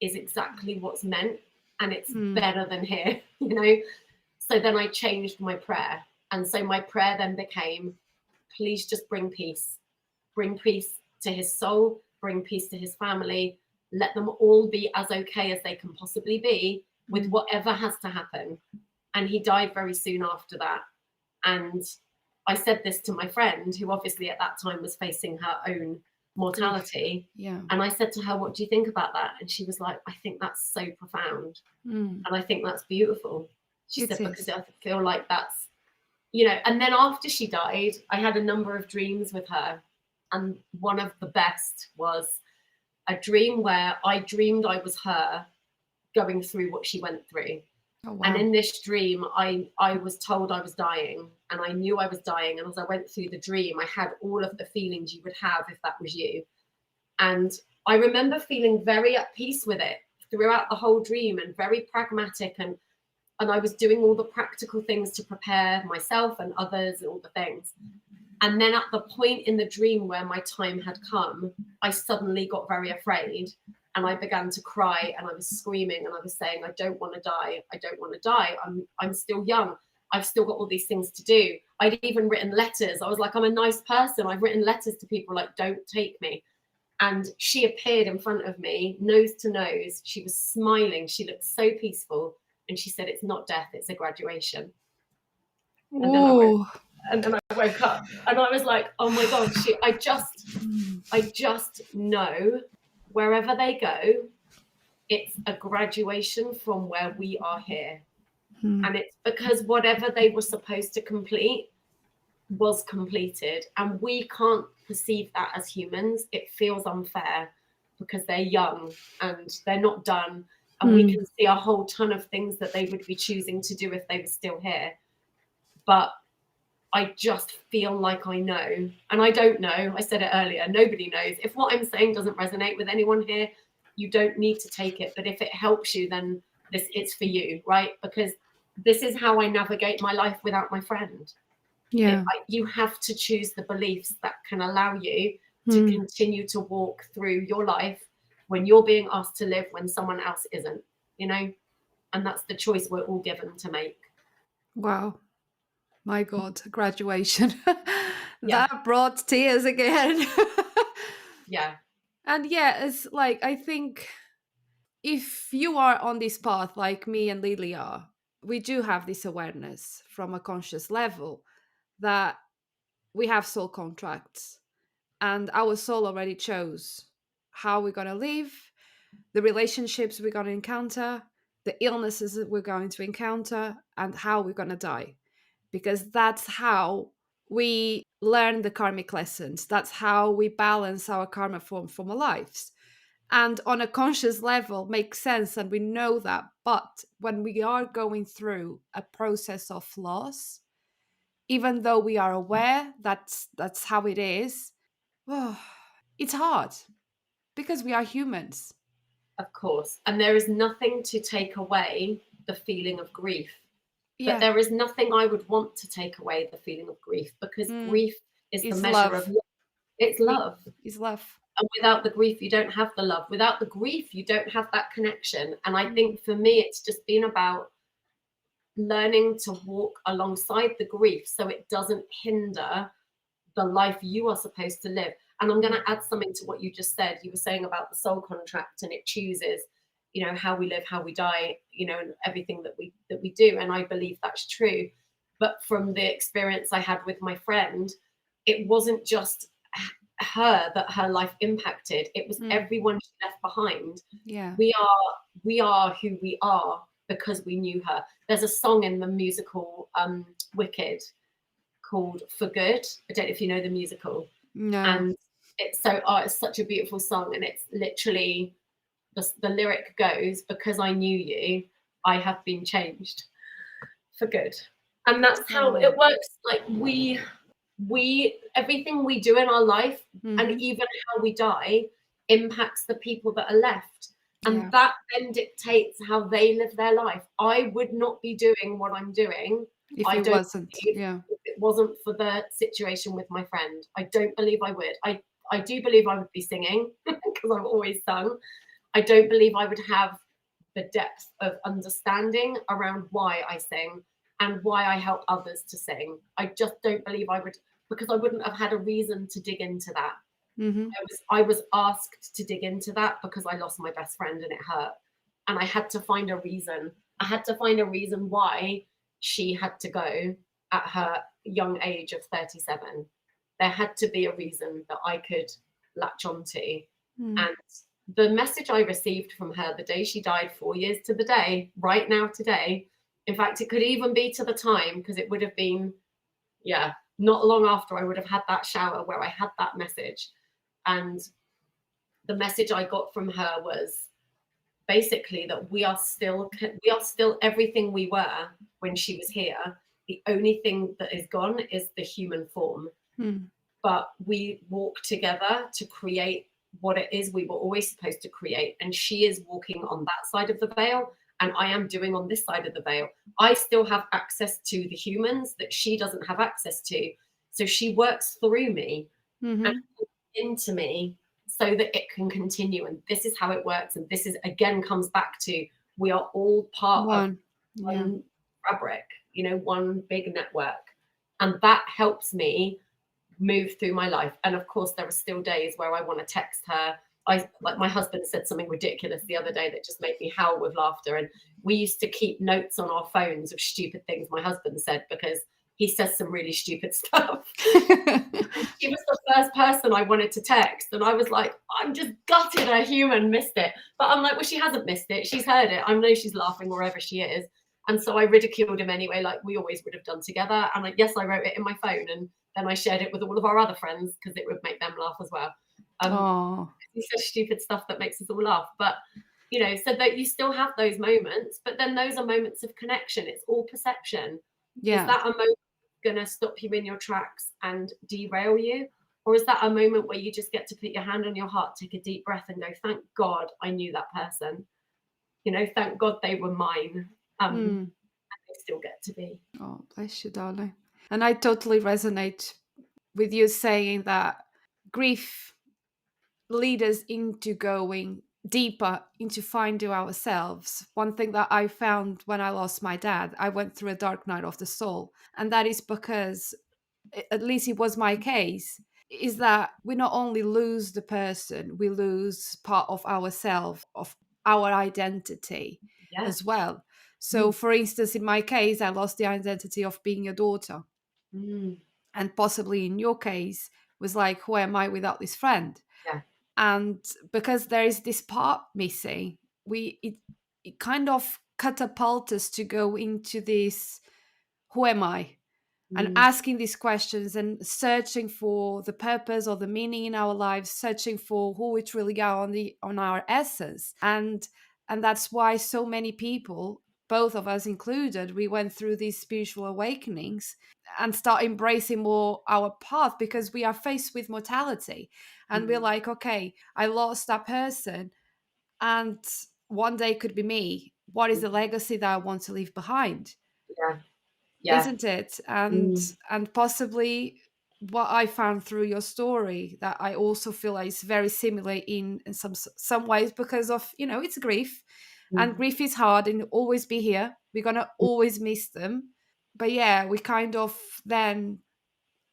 is exactly what's meant and it's mm, better than here, you know? So then I changed my prayer. And so my prayer then became, please just bring peace to his soul, bring peace to his family, let them all be as okay as they can possibly be with mm. whatever has to happen. And he died very soon after that. And I said this to my friend, who obviously at that time was facing her own Grief. mortality. Yeah. And I said to her, what do you think about that? And she was like, I think that's so profound. Mm, And I think that's beautiful. She it said, because is. I feel like that's, and then after she died, I had a number of dreams with her. And one of the best was a dream where I dreamed I was her going through what she went through. Oh, And wow. in this dream, I was told I was dying, and I knew I was dying. And as I went through the dream, I had all of the feelings you would have if that was you. And I remember feeling very at peace with it throughout the whole dream, and very pragmatic, and I was doing all the practical things to prepare myself and others and all the things. And then at the point in the dream where my time had come, I suddenly got very afraid, and I began to cry, and I was screaming, and I was saying, I don't want to die. I don't want to die. I'm still young. I've still got all these things to do. I'd even written letters. I was like, I'm a nice person. I've written letters to people like, don't take me. And she appeared in front of me, nose to nose. She was smiling. She looked so peaceful. And she said, it's not death, it's a graduation. And then I wrote, Oh. and then I woke up and I was like, oh my God, Mm, I just know wherever they go, it's a graduation from where we are here. mm, And it's because whatever they were supposed to complete was completed. And we can't perceive that as humans. It feels unfair because they're young and they're not done. And we mm. can see a whole ton of things that they would be choosing to do if they were still here. But I just feel like I know. And I don't know. I said it earlier. Nobody knows. If what I'm saying doesn't resonate with anyone here, you don't need to take it. But if it helps you, then this, it's for you, right? Because this is how I navigate my life without my friend. Yeah. You have to choose the beliefs that can allow you to Mm. continue to walk through your life when you're being asked to live when someone else isn't, you know? And that's the choice we're all given to make. Wow. My God, graduation. Yeah. That brought tears again. Yeah. And yeah, it's like, I think if you are on this path like me and Lily are, we do have this awareness from a conscious level that we have soul contracts and our soul already chose how we're going to live, the relationships we're going to encounter, the illnesses that we're going to encounter, and how we're going to die. Because that's how we learn the karmic lessons. That's how we balance our karma from our lives. And on a conscious level, makes sense, and we know that. But when we are going through a process of loss, even though we are aware that's how it is, oh, it's hard because we are humans. Of course. And there is nothing to take away the feeling of grief. But Yeah. there is nothing I would want to take away the feeling of grief, because Mm. grief is the It's measure of love. love. It's love. It's love. And without the grief, you don't have the love. Without the grief, you don't have that connection. And I Mm. think for me, it's just been about learning to walk alongside the grief so it doesn't hinder the life you are supposed to live. And I'm going to add something to what you just said. You were saying about the soul contract, and it chooses, you know, how we live, how we die, you know, and everything that we do. And I believe that's true. But from the experience I had with my friend, it wasn't just her that her life impacted. It was Mm. everyone she left behind. Yeah. We are who we are because we knew her. There's a song in the musical Wicked called For Good. I don't know if you know the musical. No. And it's such a beautiful song, and it's literally the lyric goes, because I knew you, I have been changed for good. And that's how Oh. it works. Like we everything we do in our life, and Mm-hmm. even how we die, impacts the people that are left, and Yeah. that then dictates how they live their life. I would not be doing what I'm doing, If I it don't wasn't, believe, yeah. if it wasn't for the situation with my friend. I don't believe I would. I do believe I would be singing because I've always sung. I don't believe I would have the depth of understanding around why I sing and why I help others to sing. I just don't believe I would, because I wouldn't have had a reason to dig into that. Mm-hmm. I was asked to dig into that because I lost my best friend and it hurt. And I had to find a reason. I had to find a reason why she had to go at her young age of 37. There had to be a reason that I could latch onto. Mm. And the message I received from her the day she died, 4 years to the day, right now, today, in fact, it could even be to the time, because it would have been, yeah, not long after I would have had that shower where I had that message. And the message I got from her was basically that we are still everything we were when she was here. The only thing that is gone is the human form, Mm. but we walk together to create what it is we were always supposed to create. And she is walking on that side of the veil, and I am doing on this side of the veil. I still have access to the humans that she doesn't have access to. So she works through me and Mm-hmm. into me so that it can continue. And this is how it works. And this is, again, comes back to, we are all part of One. Yeah. one fabric, one big network. And that helps me move through my life. And of course, there are still days where I want to text her. Like my husband said something ridiculous the other day that just made me howl with laughter. And we used to keep notes on our phones of stupid things my husband said, because he says some really stupid stuff. She was the first person I wanted to text, and I was like, I'm just gutted a human missed it. But I'm like, well, she hasn't missed it. She's heard it. I know she's laughing wherever she is. And so I ridiculed him anyway, like we always would have done together. And yes, I wrote it in my phone, and then I shared it with all of our other friends because it would make them laugh as well. Oh. He says stupid stuff that makes us all laugh. But, so that you still have those moments, but then those are moments of connection. It's all perception. Is Yeah. that a moment going to stop you in your tracks and derail you? Or is that a moment where you just get to put your hand on your heart, take a deep breath and go, thank God I knew that person? Thank God they were mine. Mm. They still get to be. Oh, bless you, darling. And I totally resonate with you saying that grief lead us into going deeper into finding ourselves. One thing that I found when I lost my dad, I went through a dark night of the soul. And that is because, at least it was my case, is that we not only lose the person, we lose part of ourselves, of our identity Yeah. as well. So, Mm. for instance, in my case, I lost the identity of being a daughter. Mm. And possibly in your case, was like, who am I without this friend? Yeah. And because there is this part missing, it kind of catapults us to go into this, who am I, and Mm. asking these questions and searching for the purpose or the meaning in our lives, searching for who we truly are on our essence. And that's why so many people, both of us included, we went through these spiritual awakenings and start embracing more our path, because we are faced with mortality and we're Mm. like, okay, I lost that person, and one day could be me. What is the Mhm. legacy that I want to leave behind? Yeah. Yeah. Isn't it? and Mm. and possibly what I found through your story, that I also feel like is very similar in some ways, because of, it's grief, and Mm. grief is hard and always be here, we're gonna always miss them. But yeah, we kind of then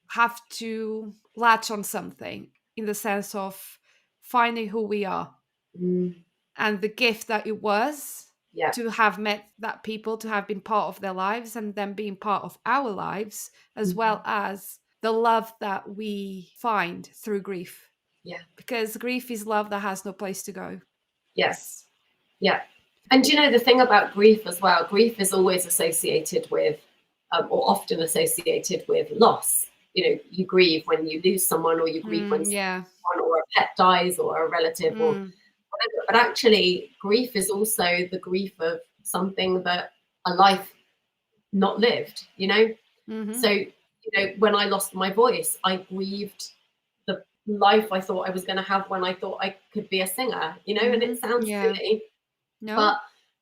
have to latch on something, in the sense of finding who we are, Mm. and the gift that it was Yeah. to have met that people, to have been part of their lives, and them being part of our lives, as well Mhm. as the love that we find through grief. Yeah. Because grief is love that has no place to go. Yes. Yeah. And the thing about grief as well, grief is always associated with, or often associated with loss. You grieve when you lose someone, or you grieve when Yeah. someone or a pet dies, or a relative, or Mm, whatever. But actually, grief is also the grief of something that a life not lived. mm-hmm. So, when I lost my voice, I grieved the life I thought I was going to have when I thought I could be a singer, and Mm-hmm. it sounds Yeah. silly, No. but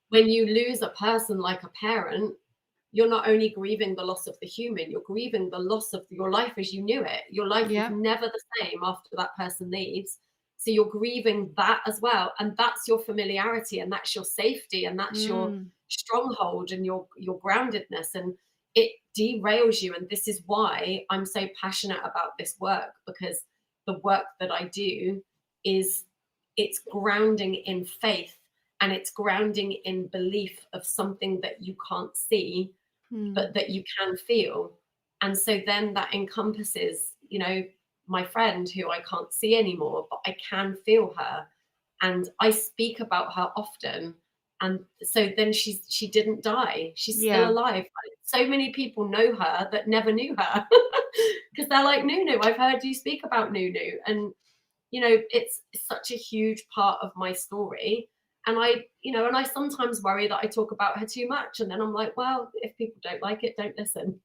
when you lose a person like a parent, you're not only grieving the loss of the human, you're grieving the loss of your life as you knew it. Your life is Yeah. never the same after that person leaves. So you're grieving that as well. And that's your familiarity, and that's your safety, and that's your Mm, stronghold, and your groundedness. And it derails you. And this is why I'm so passionate about this work, because the work that I do is, it's grounding in faith, and it's grounding in belief of something that you can't see mm, but that you can feel. And so then that encompasses, my friend who I can't see anymore, but I can feel her. And I speak about her often. And so then she didn't die. She's still yeah. alive. So many people know her that never knew her because they're like, Nunu, I've heard you speak about Nunu. And it's such a huge part of my story. And I sometimes worry that I talk about her too much. And then I'm like, well, if people don't like it, don't listen.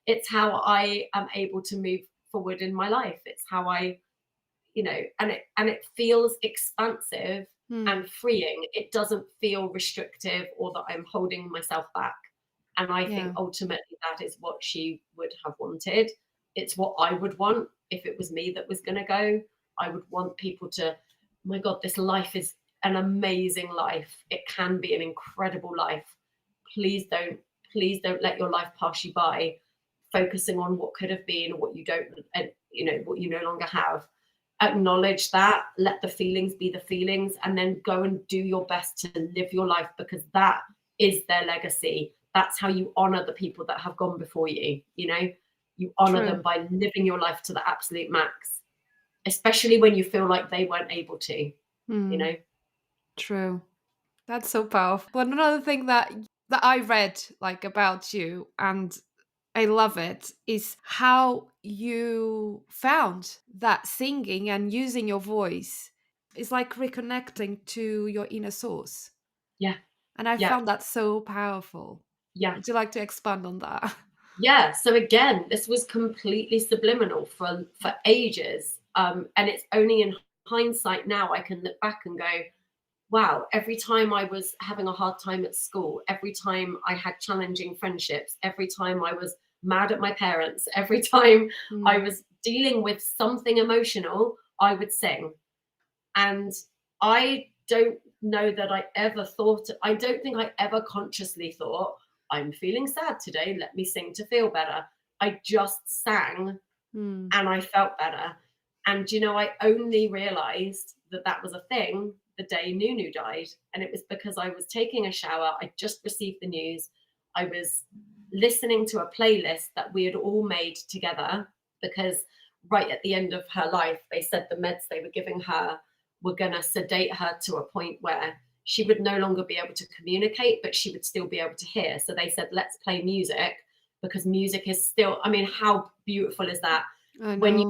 It's how I am able to move forward in my life. It's how and it feels expansive Mm, and freeing. It doesn't feel restrictive or that I'm holding myself back. And I think yeah. ultimately that is what she would have wanted. It's what I would want if it was me that was going to go. I would want people to, oh my God, this life is an amazing life. It can be an incredible life. Please don't let your life pass you by, focusing on what could have been, what you don't, and what you no longer have. Acknowledge that, let the feelings be the feelings, and then go and do your best to live your life, because that is their legacy. That's how you honor the people that have gone before you honor them True. by living your life to the absolute max, especially when you feel like they weren't able to you Mm, know true. That's so powerful. But another thing that I read, like, about you, and I love it, is how you found that singing and using your voice is like reconnecting to your inner source. yeah, And I yeah, found that so powerful. yeah, Would you like to expand on that? yeah. So again, this was completely subliminal for ages, and it's only in hindsight now I can look back and go, wow, every time I was having a hard time at school, every time I had challenging friendships, every time I was mad at my parents, every time I Mm. was dealing with something emotional, I would sing. And I don't know that I don't think I ever consciously thought, I'm feeling sad today, let me sing to feel better. I just sang Mm. and I felt better. And I only realized that that was a thing the day Nunu died. And it was because I was taking a shower. I just received the news. I was listening to a playlist that we had all made together because right at the end of her life, they said the meds they were giving her were going to sedate her to a point where she would no longer be able to communicate, but she would still be able to hear. So they said, let's play music because music is still, I mean, how beautiful is that? I when you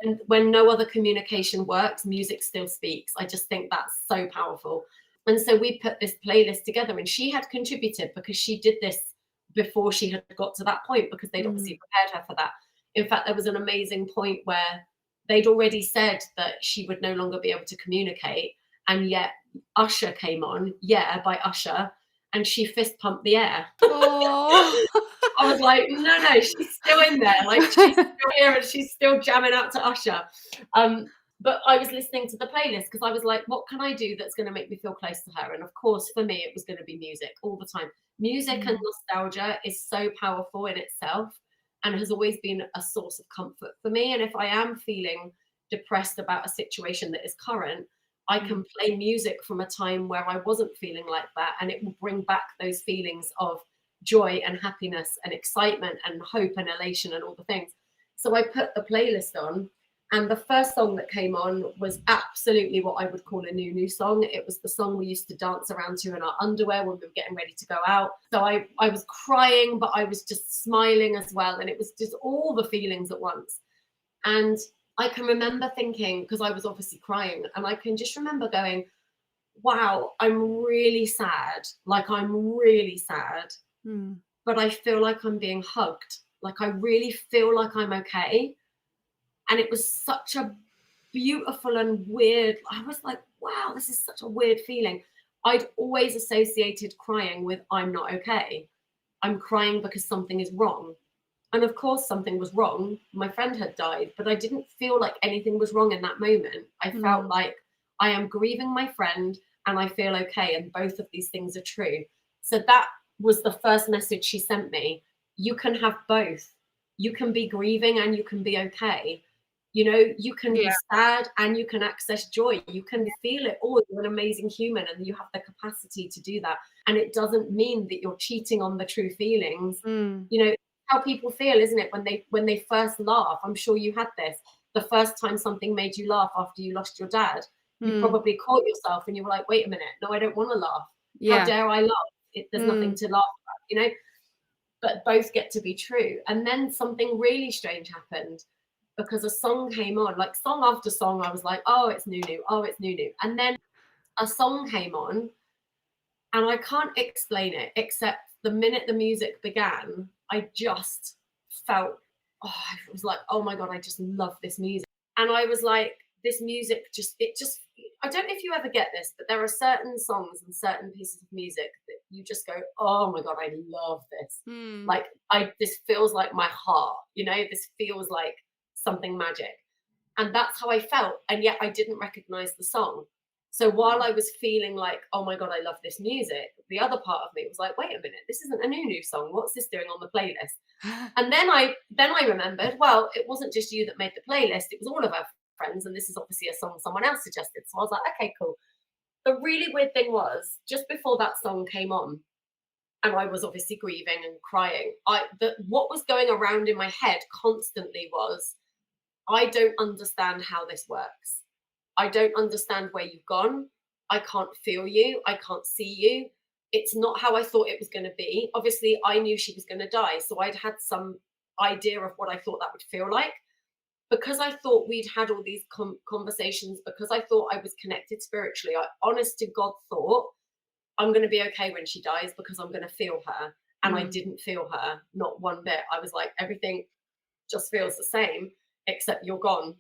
know. when no other communication works, music still speaks. I just think that's so powerful. And so we put this playlist together, and she had contributed because she did this before she had got to that point because they'd Mm. obviously prepared her for that. In fact, there was an amazing point where they'd already said that she would no longer be able to communicate, and yet Usher came on, Yeah, by Usher, and she fist pumped the air. Oh. I was like, no, she's still in there. Like she's still here and she's still jamming out to Usher. But I was listening to the playlist because I was like, what can I do that's going to make me feel close to her? And of course, for me, it was going to be music all the time. Music and Mm. nostalgia is so powerful in itself and has always been a source of comfort for me. And if I am feeling depressed about a situation that is current, I Mm. can play music from a time where I wasn't feeling like that, and it will bring back those feelings of joy and happiness and excitement and hope and elation and all the things. So I put the playlist on, and the first song that came on was absolutely what I would call a new song. It was the song we used to dance around to in our underwear when we were getting ready to go out. So I was crying, but I was just smiling as well. And it was just all the feelings at once. And I can remember thinking, because I was obviously crying, and I can just remember going, wow, I'm really sad. Like, I'm really sad, Mm. but I feel like I'm being hugged. Like, I really feel like I'm okay. And it was such a beautiful and weird, I was like, wow, this is such a weird feeling. I'd always associated crying with I'm not okay. I'm crying because something is wrong. And of course, something was wrong. My friend had died, but I didn't feel like anything was wrong in that moment. I felt Mm. like I am grieving my friend and I feel okay. And both of these things are true. So that was the first message she sent me. You can have both. You can be grieving and you can be okay. You can be Yeah. sad and you can access joy. You can feel it all. You're an amazing human and you have the capacity to do that. And it doesn't mean that you're cheating on the true feelings. Mm. How people feel, isn't it, when they first laugh? I'm sure you had this. The first time something made you laugh after you lost your dad, you Mm. probably caught yourself and you were like, wait a minute, no, I don't want to laugh. How Yeah. dare I laugh? There's nothing Mm. to laugh about. But both get to be true. And then something really strange happened because a song came on, like song after song. I was like, oh, it's Nunu. Oh, it's Nunu. And then a song came on, and I can't explain it except the minute the music began, I just felt, it was like, oh my God, I just love this music. And I was like, this music I don't know if you ever get this, but there are certain songs and certain pieces of music that you just go, oh my God, I love this. Mm. Like, this feels like my heart, this feels like something magic. And that's how I felt. And yet I didn't recognize the song. So while I was feeling like, oh my God, I love this music, the other part of me was like, wait a minute, this isn't a new song. What's this doing on the playlist? And then I remembered, well, it wasn't just you that made the playlist, it was all of our friends. And this is obviously a song someone else suggested. So I was like, okay, cool. The really weird thing was just before that song came on, and I was obviously grieving and crying, what was going around in my head constantly was, I don't understand how this works. I don't understand where you've gone. I can't feel you. I can't see you. It's not how I thought it was going to be. Obviously, I knew she was going to die. So I'd had some idea of what I thought that would feel like. Because I thought we'd had all these conversations, because I thought I was connected spiritually, I honest to God thought I'm going to be okay when she dies because I'm going to feel her. And I Mm. didn't feel her, not one bit. I was like, everything just feels the same, except you're gone.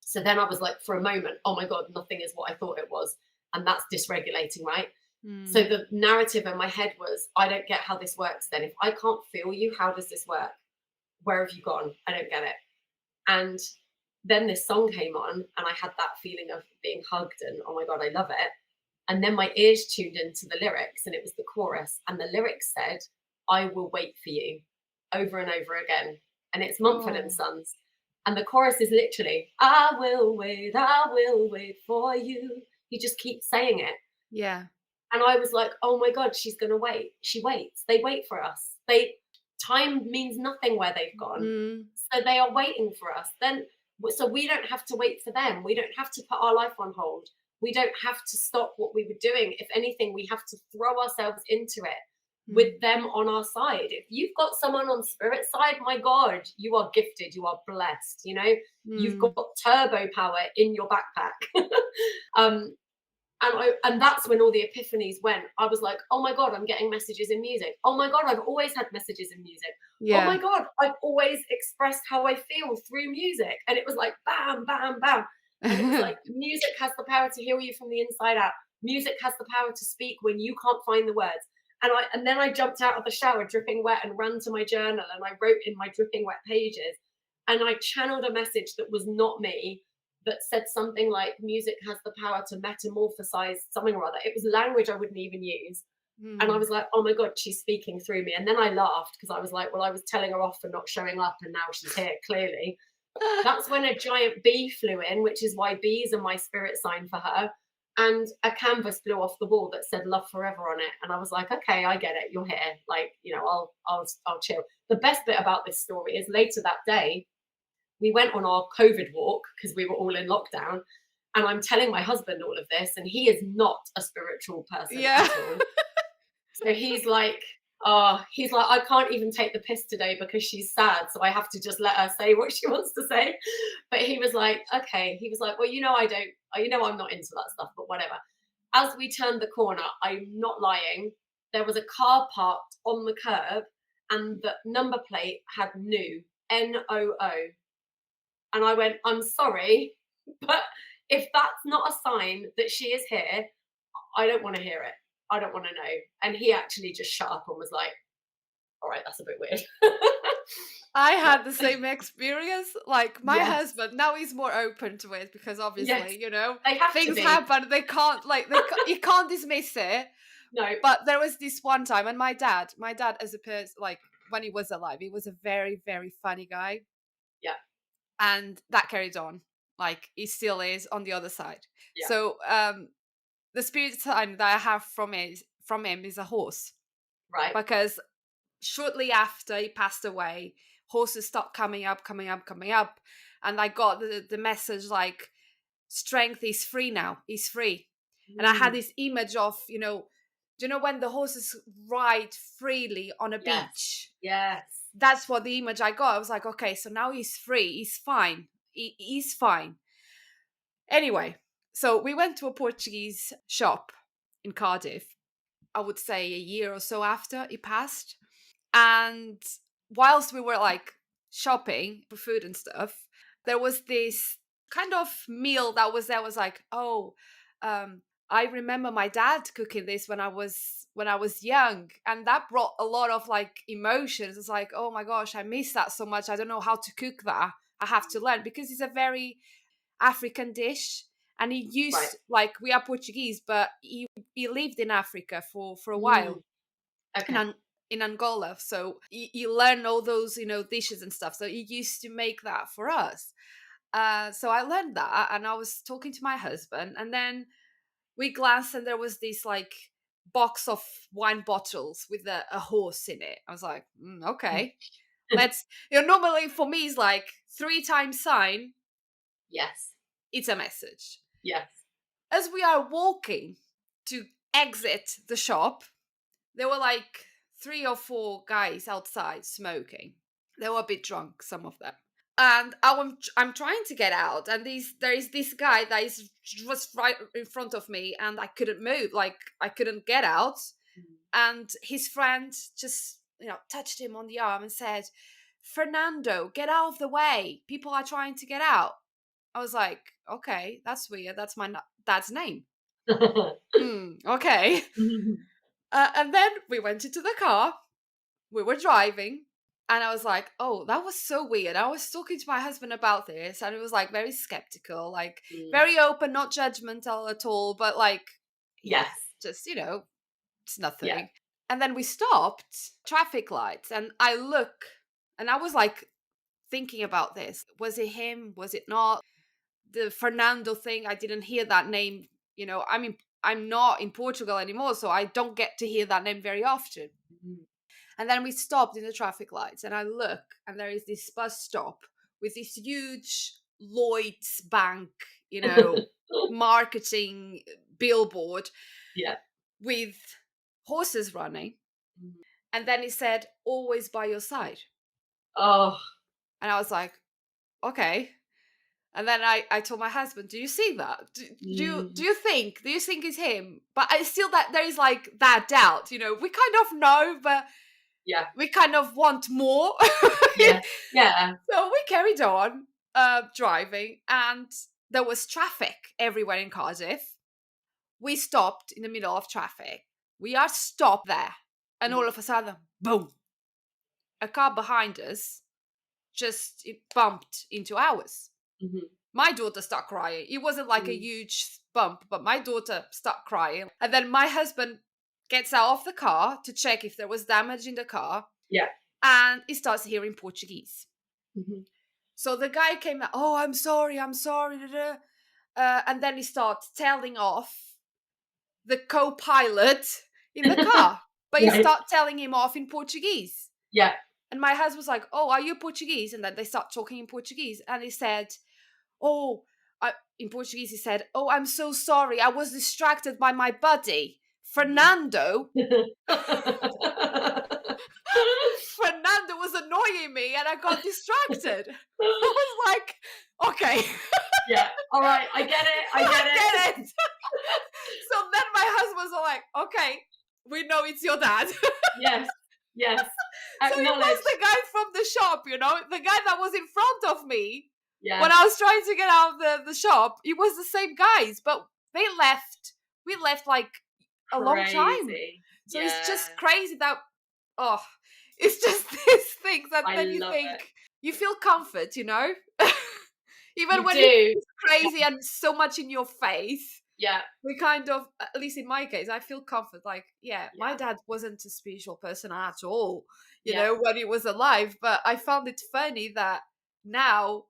So then I was like, for a moment, oh my God, nothing is what I thought it was. and that's dysregulating, right? So Mm. the narrative in my head was, I don't get how this works then. If I can't feel you, how does this work? Where have you gone? I don't get it. And then this song came on, and I had that feeling of being hugged, and oh my God, I love it. And then my ears tuned into the lyrics, and it was the chorus. And the lyrics said, I will wait for you, over and over again. And it's Mumford and Oh, Sons. And the chorus is literally, I will wait for you. He just keeps saying it. yeah. And I was like, oh my God, she's going to wait. She waits. They wait for us. Time means nothing where they've gone. Mm, So they are waiting for us. So we don't have to wait for them. We don't have to put our life on hold. We don't have to stop what we were doing. If anything, we have to throw ourselves into it mm, with them on our side. If you've got someone on spirit side, my God, you are gifted. You are blessed. You've got mm. turbo power in your backpack. um, and that's when all the epiphanies went. I was like, oh my God, I'm getting messages in music. Oh my God, I've always had messages in music. Oh my Yeah. God, I've always expressed how I feel through music. And it was like bam, bam, bam. And it was like music has the power to heal you from the inside out. Music has the power to speak when you can't find the words. And then I jumped out of the shower dripping wet and ran to my journal, and I wrote in my dripping wet pages, and I channeled a message that was not me, that said something like music has the power to metamorphosize something or other. It was language I wouldn't even use. And I Mm. was like, oh my God, she's speaking through me. And then I laughed because I was like, well, I was telling her off for not showing up, and now she's here, clearly. That's when a giant bee flew in, which is why bees are my spirit sign for her. And a canvas blew off the wall that said love forever on it. And I was like, okay, I get it. You're here. Like, I'll chill. The best bit about this story is later that day, we went on our COVID walk because we were all in lockdown. And I'm telling my husband all of this, and he is not a spiritual person Yeah. at all. So he's like, I can't even take the piss today because she's sad. So I have to just let her say what she wants to say. But he was like, okay. He was like, well, I don't, I'm not into that stuff, but whatever. As we turned the corner, I'm not lying, there was a car parked on the curb, and the number plate had new, NOO. And I went, I'm sorry, but if that's not a sign that she is here, I don't want to hear it. I don't want to know. And he actually just shut up and was like, all right, that's a bit weird. I But had the same experience. Like my yes, husband, now he's more open to it because yes, obviously, they have to things be. happen. They can't you can't dismiss it. No, But there was this one time, and my dad as a person, like when he was alive, he was a very, very funny guy, yeah, and that carried on. Like he still is on the other side. yeah, So the spirit sign that I have from him is a horse right, because shortly after he passed away, horses stopped coming up, coming up, coming up. And I got the message like, strength is free now, he's free. And I had mm, this image of, do you know when the horses ride freely on a yes, beach? yes, That's what the image I got. I was like, okay, so now he's free, he's fine, he's fine. Anyway, so we went to a Portuguese shop in Cardiff, I would say a year or so after he passed. And whilst we were like shopping for food and stuff, there was this kind of meal that was there was like, oh, I remember my dad cooking this when I was young, and that brought a lot of like emotions. It's like, oh my gosh, I miss that so much. I don't know how to cook that. I have to learn because it's a very African dish. And he right, used, like, we are Portuguese, but he lived in Africa for a mm, while in okay, An- in Angola. So you learn all those dishes and stuff. So he used to make that for us. So I learned that, and I was talking to my husband, and then we glanced, and there was this like box of wine bottles with a horse in it. I was like, okay, let's. Normally for me, it's like 3 times sign. yes, It's a message. yes, As we are walking to exit the shop, there were like 3 or 4 guys outside smoking. They were a bit drunk, some of them. And I'm trying to get out, and there is this guy that is just right in front of me, and I couldn't move, like I couldn't get out. mm, And his friend just touched him on the arm and said, "Fernando, get out of the way. People are trying to get out." I was like, "Okay, that's weird. That's my dad's name." Okay. And then we went into the car. We were driving. And I was like, oh, that was so weird. I was talking to my husband about this, and it was like very skeptical, like Mm. very open, not judgmental at all, but like, yeah, Yes. just, it's Yeah. nothing. And then we stopped traffic lights, and I look, and I was like thinking about this. Was it him? Was it not? The Fernando thing, I didn't hear that name. I mean, I'm not in Portugal anymore, so I don't get to hear that name very often. Mhm. And then we stopped in the traffic lights, and I look, and there is this bus stop with this huge Lloyd's Bank, marketing billboard Yeah. with horses running. Mhm. And then it said, always by your side. Oh. And I was like, okay. And then I told my husband, do you see that? Do Mm. you think? Do you think it's him? But I still that there is like that doubt, we kind of know, but Yeah. we kind of want more. Yes. Yeah. So we carried on driving, and there was traffic everywhere in Cardiff. We stopped in the middle of traffic. We are stopped there. And all Mhm. of a sudden, boom, a car behind us just it bumped into ours. Mhm. My daughter started crying. It wasn't like a Mm. huge bump, but my daughter started crying. And then my husband gets out of the car to check if there was damage in the car, Yeah. and he starts hearing Portuguese. Mhm. So the guy came out, oh, I'm sorry, I'm sorry. Da, da. And then he starts telling off the co-pilot in the car, but he Right. start telling him off in Portuguese. Yeah. And my husband was like, oh, are you Portuguese? And then they start talking in Portuguese. And he said, oh, in Portuguese, he said, oh, I'm so sorry. I was distracted by my buddy, Fernando. Fernando was annoying me and I got distracted. I was like, okay. Yeah. All right. I get it. I get I it. get it. So then my husband's like, okay, we know it's your dad. Yes. Yes. So it was Acknowledge. the guy from the shop, the guy that was in front of me when Yeah. I was trying to get out of the shop. It was the same guys, but they left. We left like a long time. Crazy. So it's Yeah. just crazy that, oh, it's just these things that I then you love it. think, you feel comfort, even You when do. it's crazy and so much in your face. Yeah. We kind of, at least in my case, I feel comfort. Like, yeah, my Yeah. dad wasn't a spiritual person at all, Yeah. when he was alive. But I found it funny that now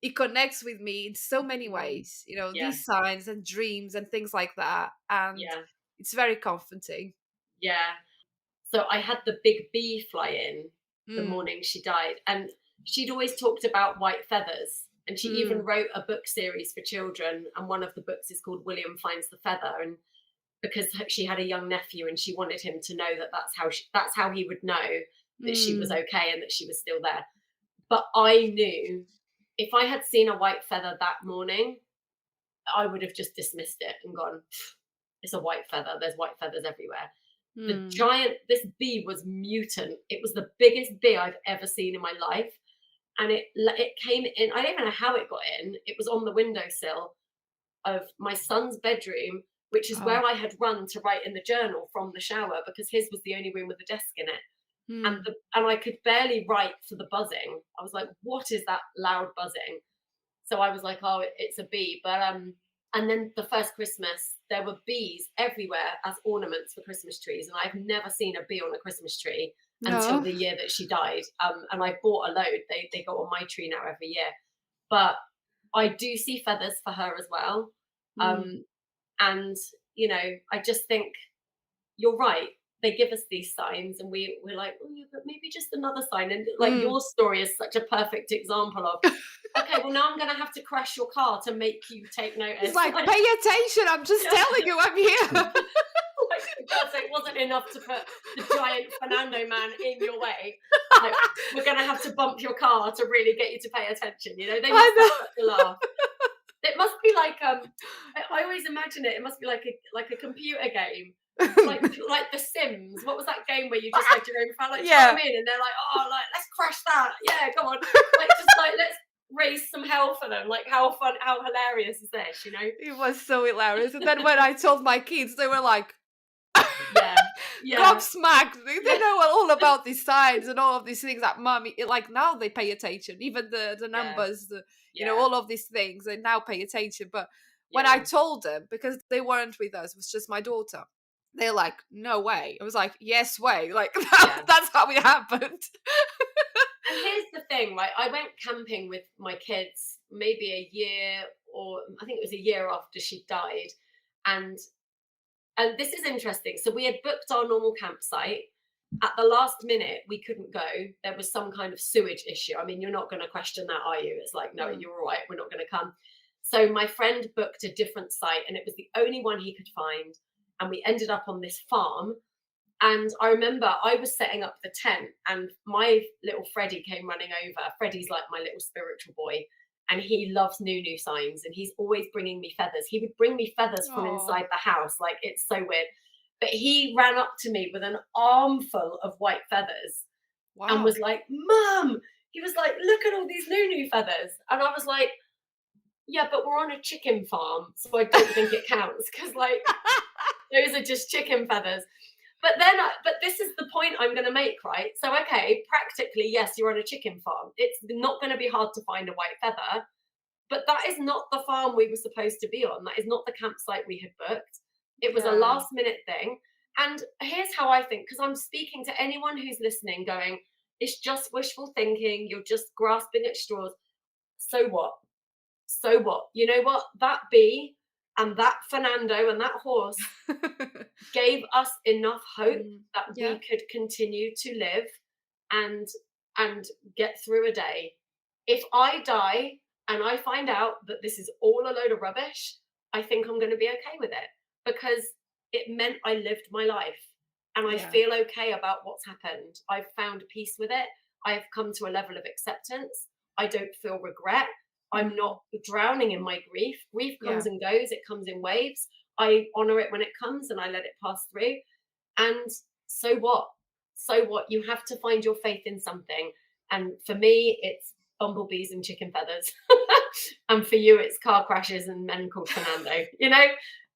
it connects with me in so many Mm. ways, Yeah. these signs and dreams and things like that. And Yeah. it's very comforting. Yeah. So I had the big bee fly in the Mm, morning she died, and she'd always talked about white feathers. And she even mm, wrote a book series for children, and one of the books is called William Finds the Feather. And because she had a young nephew, and she wanted him to know that that's how he would know that she was mm. okay and that she was still there. But I knew if I had seen a white feather that morning, I would have just dismissed it and gone, it's a white feather. There's white feathers everywhere. Mm. This bee was mutant. It was the biggest bee I've ever seen in my life. And it came in. I don't even know how it got in. It was on the windowsill of my son's bedroom, which is Oh. where I had run to write in the journal from the shower because his was the only room with a desk in it. And Mm. I could barely write for the buzzing. I was like, what is that loud buzzing? So I was like, oh, it's a bee. But and then the first Christmas, there were bees everywhere as ornaments for Christmas trees. And I've never seen a bee on a Christmas tree until No. the year that she died. And I bought a load. They go on my tree now every year. But I do see feathers for her as well. Mm. Um, and I just think you're right. They give us these signs, and we're like, oh yeah, but maybe just another sign. And like Mm. your story is such a perfect example of, okay, well now I'm going to have to crash your car to make you take It's notice. like, Like, pay attention. I'm just yeah, telling you, I'm here. like for God's sake, wasn't enough to put the giant Fernando man in your way. Like, we're going to have to bump your car to really get you to pay attention. They I must have know. such a laugh. It must be like I always imagine it. It must be like a computer game, like The Sims. What was that game where you just had your own family? Do you know what Yeah. I mean? And they're like, oh, like let's crash that. Yeah, come on. Like just like raise some hell for them. Like, how fun, how hilarious is this, It was so hilarious. And then when I told my kids, they were like, Yeah, yeah, gobsmacked. They yeah, know all about these signs and all of these things that mummy, like now they pay attention, even the yeah, numbers, yeah, all of these things, they now pay attention. But when I yeah, told them, because they weren't with us, it was just my daughter, they're like, no way. I was like, yes way. Like yeah. that's how it happened. And here's the thing, right? I went camping with my kids maybe a year, or I think it was a year after she died. And this is interesting. So we had booked our normal campsite. At the last minute, we couldn't go. There was some kind of sewage issue. I mean, you're not going to question that, are you? It's like, no, Mm. you're all right. We're not going to come. So my friend booked a different site, and it was the only one he could find. And we ended up on this farm. And I remember I was setting up the tent, and my little Freddie came running over. Freddie's like my little spiritual boy, and he loves new signs, and he's always bringing me feathers. He would bring me feathers from Oh, inside the house. Like, it's so weird. But he ran up to me with an armful of white feathers and wow. was like, Mum, he was like, look at all these new feathers. And I was like, yeah, but we're on a chicken farm, so I don't think it counts, because like those are just chicken feathers. But this is the point I'm going to make, right? So, okay, practically, yes, you're on a chicken farm. It's not going to be hard to find a white feather, but that is not the farm we were supposed to be on. That is not the campsite we had booked. It was a Yeah. last minute thing. And here's how I think, because I'm speaking to anyone who's listening, going, it's just wishful thinking. You're just grasping at straws. So what? So what? You know what? That bee and that Fernando and that horse gave us enough hope Mm, that yeah. we could continue to live and get through a day. If I die and I find out that this is all a load of rubbish, I think I'm going to be okay with it, because it meant I lived my life and I Yeah. feel okay about what's happened. I've found peace with it. I've come to a level of acceptance. I don't feel regret. I'm Mm, not drowning in my grief. Grief comes yeah. and goes, it comes in waves. I honor it when it comes and I let it pass through. And so what? So what? You have to find your faith in something. And for me, it's bumblebees and chicken feathers. And for you, it's car crashes and men called Fernando,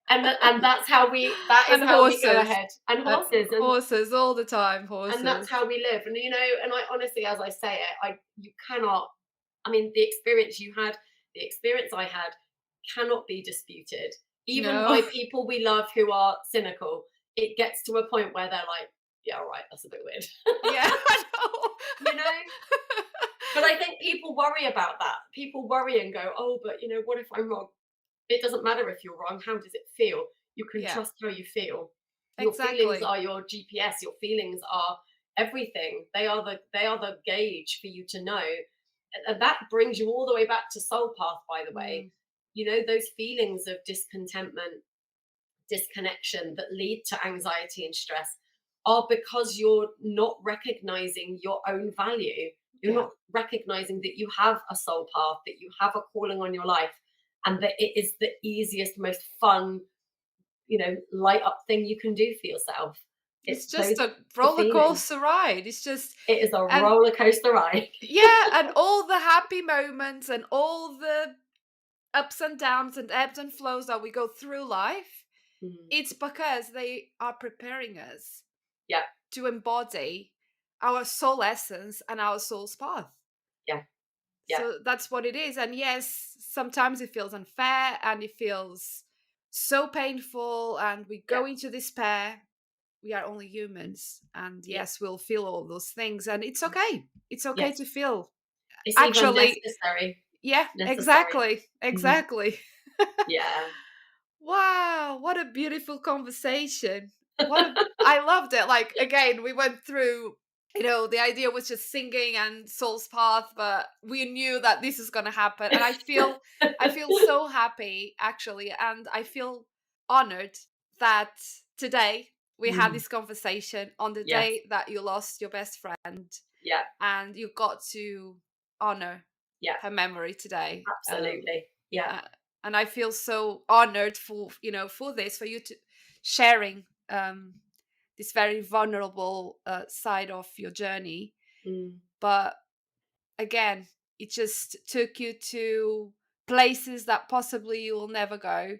And that is And how we go horses. ahead. And And horses. horses all the time, And that's horses. how we live. And I honestly, as I say it, you cannot, I mean, the experience you had, the experience I had cannot be disputed, even No. by people we love who are cynical. It gets to a point where they're like, yeah, all right, that's a bit weird. Yeah, I know. you know? But I think people worry about that. People worry and go, oh, but what if I'm wrong? It doesn't matter if you're wrong. How does it feel? You can Yeah, trust how you feel. Your feelings exactly. are your GPS. Your feelings are everything. They are the gauge for you to know. And that brings you all the way back to soul path, by the way. Mm, Those feelings of discontentment, disconnection that lead to anxiety and stress are because you're not recognizing your own value. You're yeah. not recognizing that you have a soul path, that you have a calling on your life, and that it is the easiest, most fun, light up thing you can do for yourself. It's It's just those a the roller feeling. coaster ride. It's just It is a and roller coaster ride. yeah, and all the happy moments and all the ups and downs and ebbs and flows that we go through life, Mm, it's because they are preparing us yeah, to embody our soul essence and our soul's path. yeah, yeah, So that's what it is. And yes, sometimes it feels unfair and it feels so painful, and we yeah, go into despair. We are only humans. And yeah. yes, we'll feel all those things. And it's okay. It's okay Yes, to feel. it's even Actually, necessary. yeah, Necessary. exactly. Mhm. Exactly. Yeah. Wow, what a beautiful conversation. I loved it. Like again, we went through, the idea was just singing and Soul's Path, but we knew that this is going to happen, and I feel so happy actually, and I feel honored that today we had Mm, this conversation on the yes. day that you lost your best friend, Yeah. and you got to honor Yeah. her memory today. Absolutely. Yeah. Uh, and I feel so honored for for this, for you to sharing this very vulnerable side of your journey. Mm, But again, it just took you to places that possibly you will never go,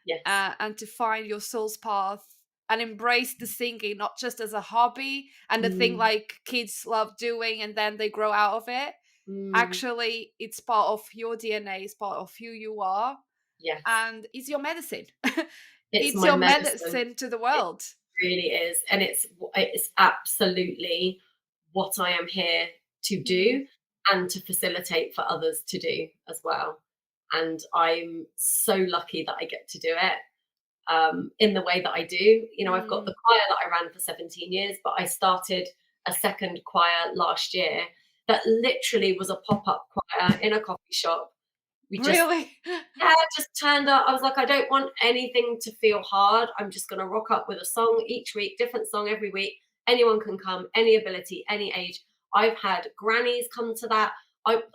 Yes. and to find your soul's path and embrace the singing not just as a hobby and the thing Mm, like kids love doing and then they grow out of it. mm, Actually, it's part of your DNA, it's part of who you are, yes. and it's your medicine. It's It's my your medicine. medicine to the It world. really is. And it's absolutely what I am here to Mm, do and to facilitate for others to do as well. And I'm so lucky that I get to do it in the way that I do. I've got the mm. choir that I ran for 17 years, but I started a second choir last year that literally was a pop up choir in a coffee shop. We just Really? Yeah, just turned up. I was like, I don't want anything to feel hard. I'm just going to rock up with a song each week, different song every week. Anyone can come, any ability, any age. I've had grannies come to that.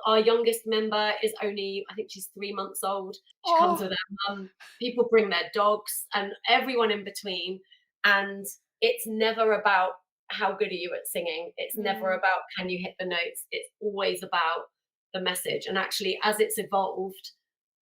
Our youngest member is only, I think she's 3 months old. She comes with Oh. her mum. People bring their dogs and everyone in between. And it's never about how good are you at singing. It's never Mm, about can you hit the notes. It's always about the message. And actually, as it's evolved,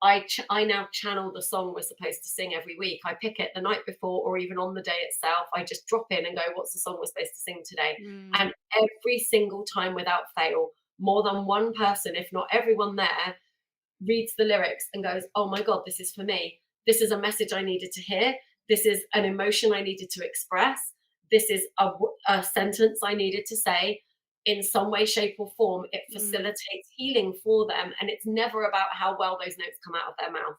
I now channel the song we're supposed to sing every week. I pick it the night before or even on the day itself. I just drop in and go, what's the song we're supposed to sing today? mm. And every single time without fail, more than one person, if not everyone there, reads the lyrics and goes, oh my God, this is for me. This is a message I needed to hear. This is an emotion I needed to express. This is a sentence I needed to say. In some way, shape, or form, it Mm. facilitates healing for them. And it's never about how well those notes come out of their mouth.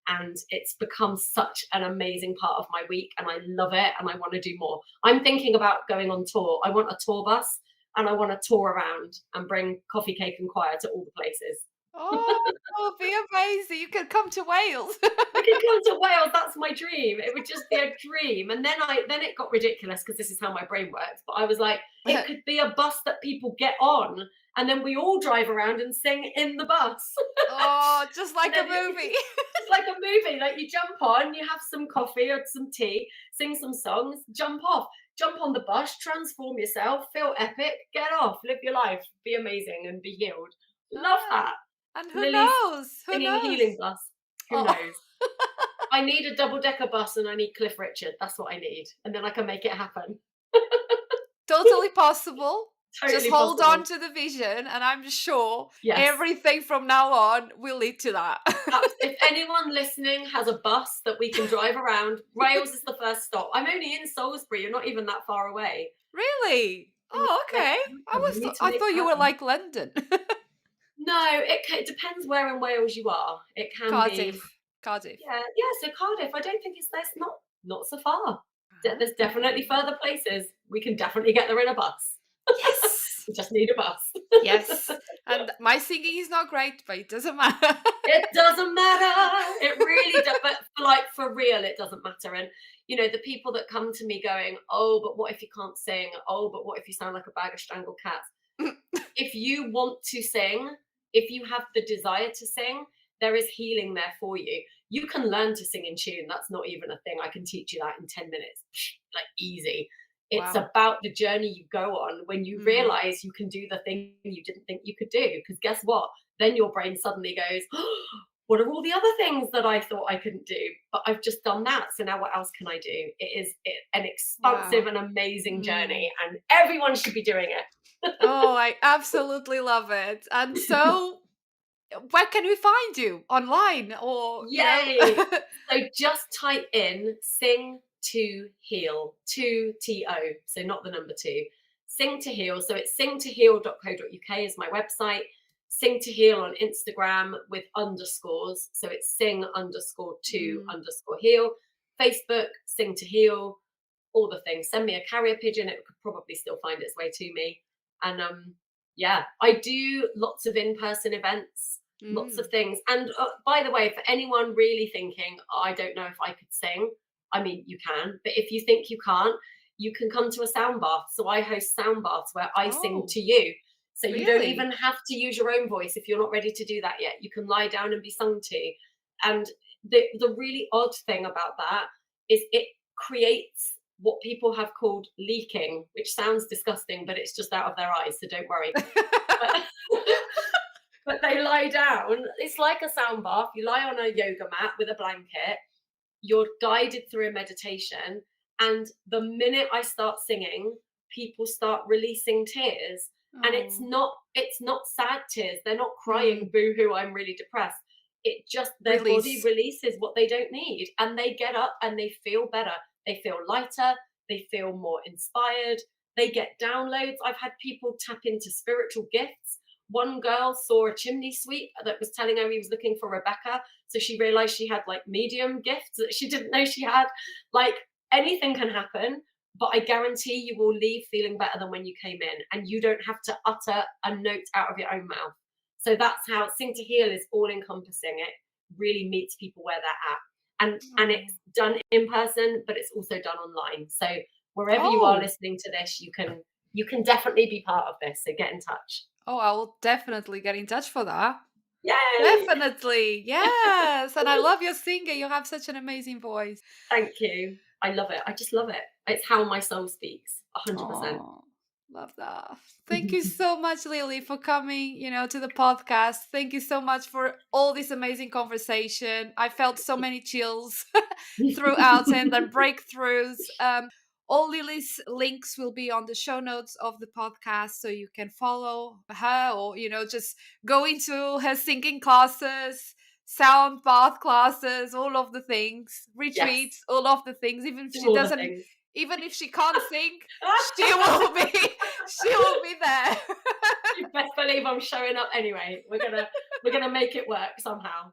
And it's become such an amazing part of my week. And I love it. And I want to do more. I'm thinking about going on tour. I want a tour bus and I want to tour around and bring coffee, cake, and choir to all the places. Oh, it'll be amazing. You could come to Wales. I could come to Wales. That's my dream. It would just be a dream. And then it got ridiculous because this is how my brain works. But I was like, it could be a bus that people get on, and then we all drive around and sing in the bus. Oh, just And like a then movie. it's like a movie. Like you jump on, you have some coffee or some tea, sing some songs, jump off, jump on the bus, transform yourself, feel epic, get off, live your life, be amazing, and be healed. Love Ah, that. and who Lily's knows? Who singing knows? healing bus. Who Oh, knows? I need a double-decker bus and I need Cliff Richard. That's what I need. And then I can make it happen. totally possible. Just Totally hold on possible. to the vision, and I'm sure Yes. everything from now on will lead to that. If anyone listening has a bus that we can drive around, Wales is the first stop. I'm only in Salisbury. You're not even that far away. Really? We need Oh, to make okay. that happen. We need to I make thought that you were happen. like London. No, it depends where in Wales you are. It can be, Cardiff. Cardiff. yeah, yeah. So Cardiff, I don't think it's that's not so far. There's definitely Okay. further places. We can definitely get there in a bus. Yes. We just need a bus. Yes. And my singing is not great, but it doesn't matter. It doesn't matter. It really does. But for real, it doesn't matter. And the people that come to me going, "Oh, but what if you can't sing? Oh, but what if you sound like a bag of strangled cats?" If you want to sing, if you have the desire to sing, there is healing there for you. You can learn to sing in tune. That's not even a thing. I can teach you that in 10 minutes, like easy. It's Wow. about the journey you go on when you Mm. realize you can do the thing you didn't think you could do. Because guess what? Then your brain suddenly goes, oh, what are all the other things that I thought I couldn't do? But I've just done that. So now what else can I do? It is an expansive Wow. and amazing Mm. journey, and everyone should be doing it. Oh, I absolutely love it. And so, where can we find you? Online or? Yay! So just type in "sing to heal," 2 TO, so not the number two. Sing to heal. So it's singtoheal.co.uk is my website. Sing to heal on Instagram with underscores. So it's sing underscore to Mm, underscore heal. Facebook, sing to heal, all the things. Send me a carrier pigeon. It could probably still find its way to me. And yeah, I do lots of in-person events, lots of mm. things. And by the way, for anyone really thinking, oh, I don't know if I could sing, I mean, you can. But if you think you can't, you can come to a sound bath. So I host sound baths where I sing Oh, to you. So you don't even really? have to use your own voice if you're not ready to do that yet. You can lie down and be sung to. And the really odd thing about that is it creates what people have called leaking, which sounds disgusting, but it's just out of their eyes. So don't worry. But, but they lie down. It's like a sound bath. You lie on a yoga mat with a blanket. You're guided through a meditation. And the minute I start singing, people start releasing tears. And Oh, it's not sad tears. They're not crying, mm, boo-hoo, I'm really depressed. It just their body release. releases what they don't need. And they get up and they feel better. They feel lighter, they feel more inspired, they get downloads. I've had people tap into spiritual gifts. One girl saw a chimney sweep that was telling her he was looking for Rebecca. So she realized she had like medium gifts that she didn't know she had. Like anything can happen, but I guarantee you will leave feeling better than when you came in, and you don't have to utter a note out of your own mouth. So that's how Sing to Heal is all encompassing. It really meets people where they're at. And Oh. it's done in person, but it's also done online. So wherever you are Oh. listening to this, you can definitely be part of this. So get in touch. Oh, I will definitely get in touch for that. Yay! Definitely. Yes. And I love your singing. You have such an amazing voice. Thank you. I love it. I just love it. It's how my soul speaks. 100%. Oh, love that. Thank you so much, Lily, for coming, to the podcast. Thank you so much for all this amazing conversation. I felt so many chills throughout and then breakthroughs. All Lily's links will be on the show notes of the podcast, so you can follow her or, just go into her singing classes, sound bath classes, all of the things, Yes, retreats, all of the things, all the things. even if she can't sing, she will be she will be there. You best believe I'm showing up anyway. We're gonna make it work somehow.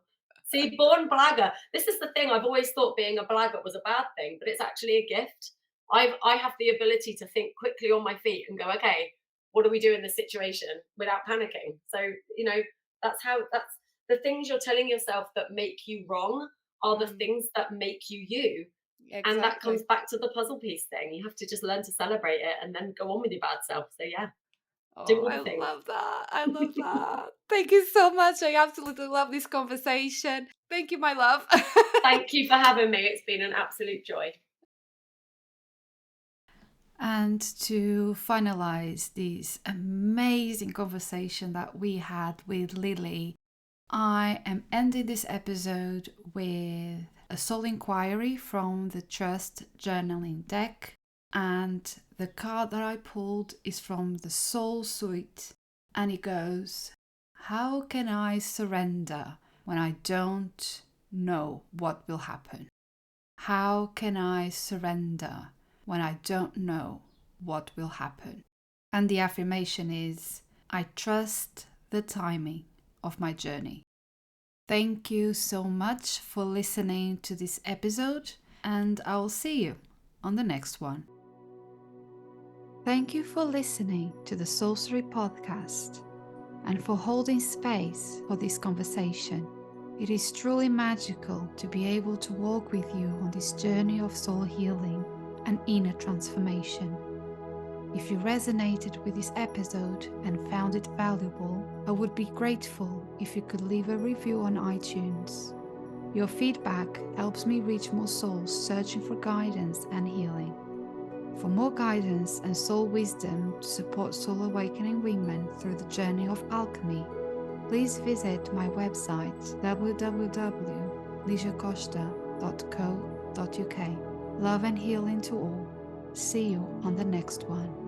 See, born blagger. This is the thing. I've always thought being a blagger was a bad thing, but it's actually a gift. I have the ability to think quickly on my feet and go, okay, what do we do in this situation without panicking? So that's the things you're telling yourself that make you wrong are the Mm, things that make you you. And that comes exactly. back to the puzzle piece thing. You have to just learn to celebrate it and then go on with your bad self. So yeah, do Oh, all I the things. love that. I love that. Thank you so much. I absolutely love this conversation. Thank you, my love. Thank you for having me. It's been an absolute joy. And to finalize this amazing conversation that we had with Lily, I am ending this episode with a soul inquiry from the Trust Journaling deck. And the card that I pulled is from the Soul Suite. And it goes, how can I surrender when I don't know what will happen? How can I surrender when I don't know what will happen? And the affirmation is, I trust the timing of my journey. Thank you so much for listening to this episode, and I will see you on the next one. Thank you for listening to the Sorcery Podcast and for holding space for this conversation. It is truly magical to be able to walk with you on this journey of soul healing and inner transformation. If you resonated with this episode and found it valuable, I would be grateful if you could leave a review on iTunes. Your feedback helps me reach more souls searching for guidance and healing. For more guidance and soul wisdom to support soul awakening women through the journey of alchemy, please visit my website www.lijacosta.co.uk. Love and healing to all. See you on the next one.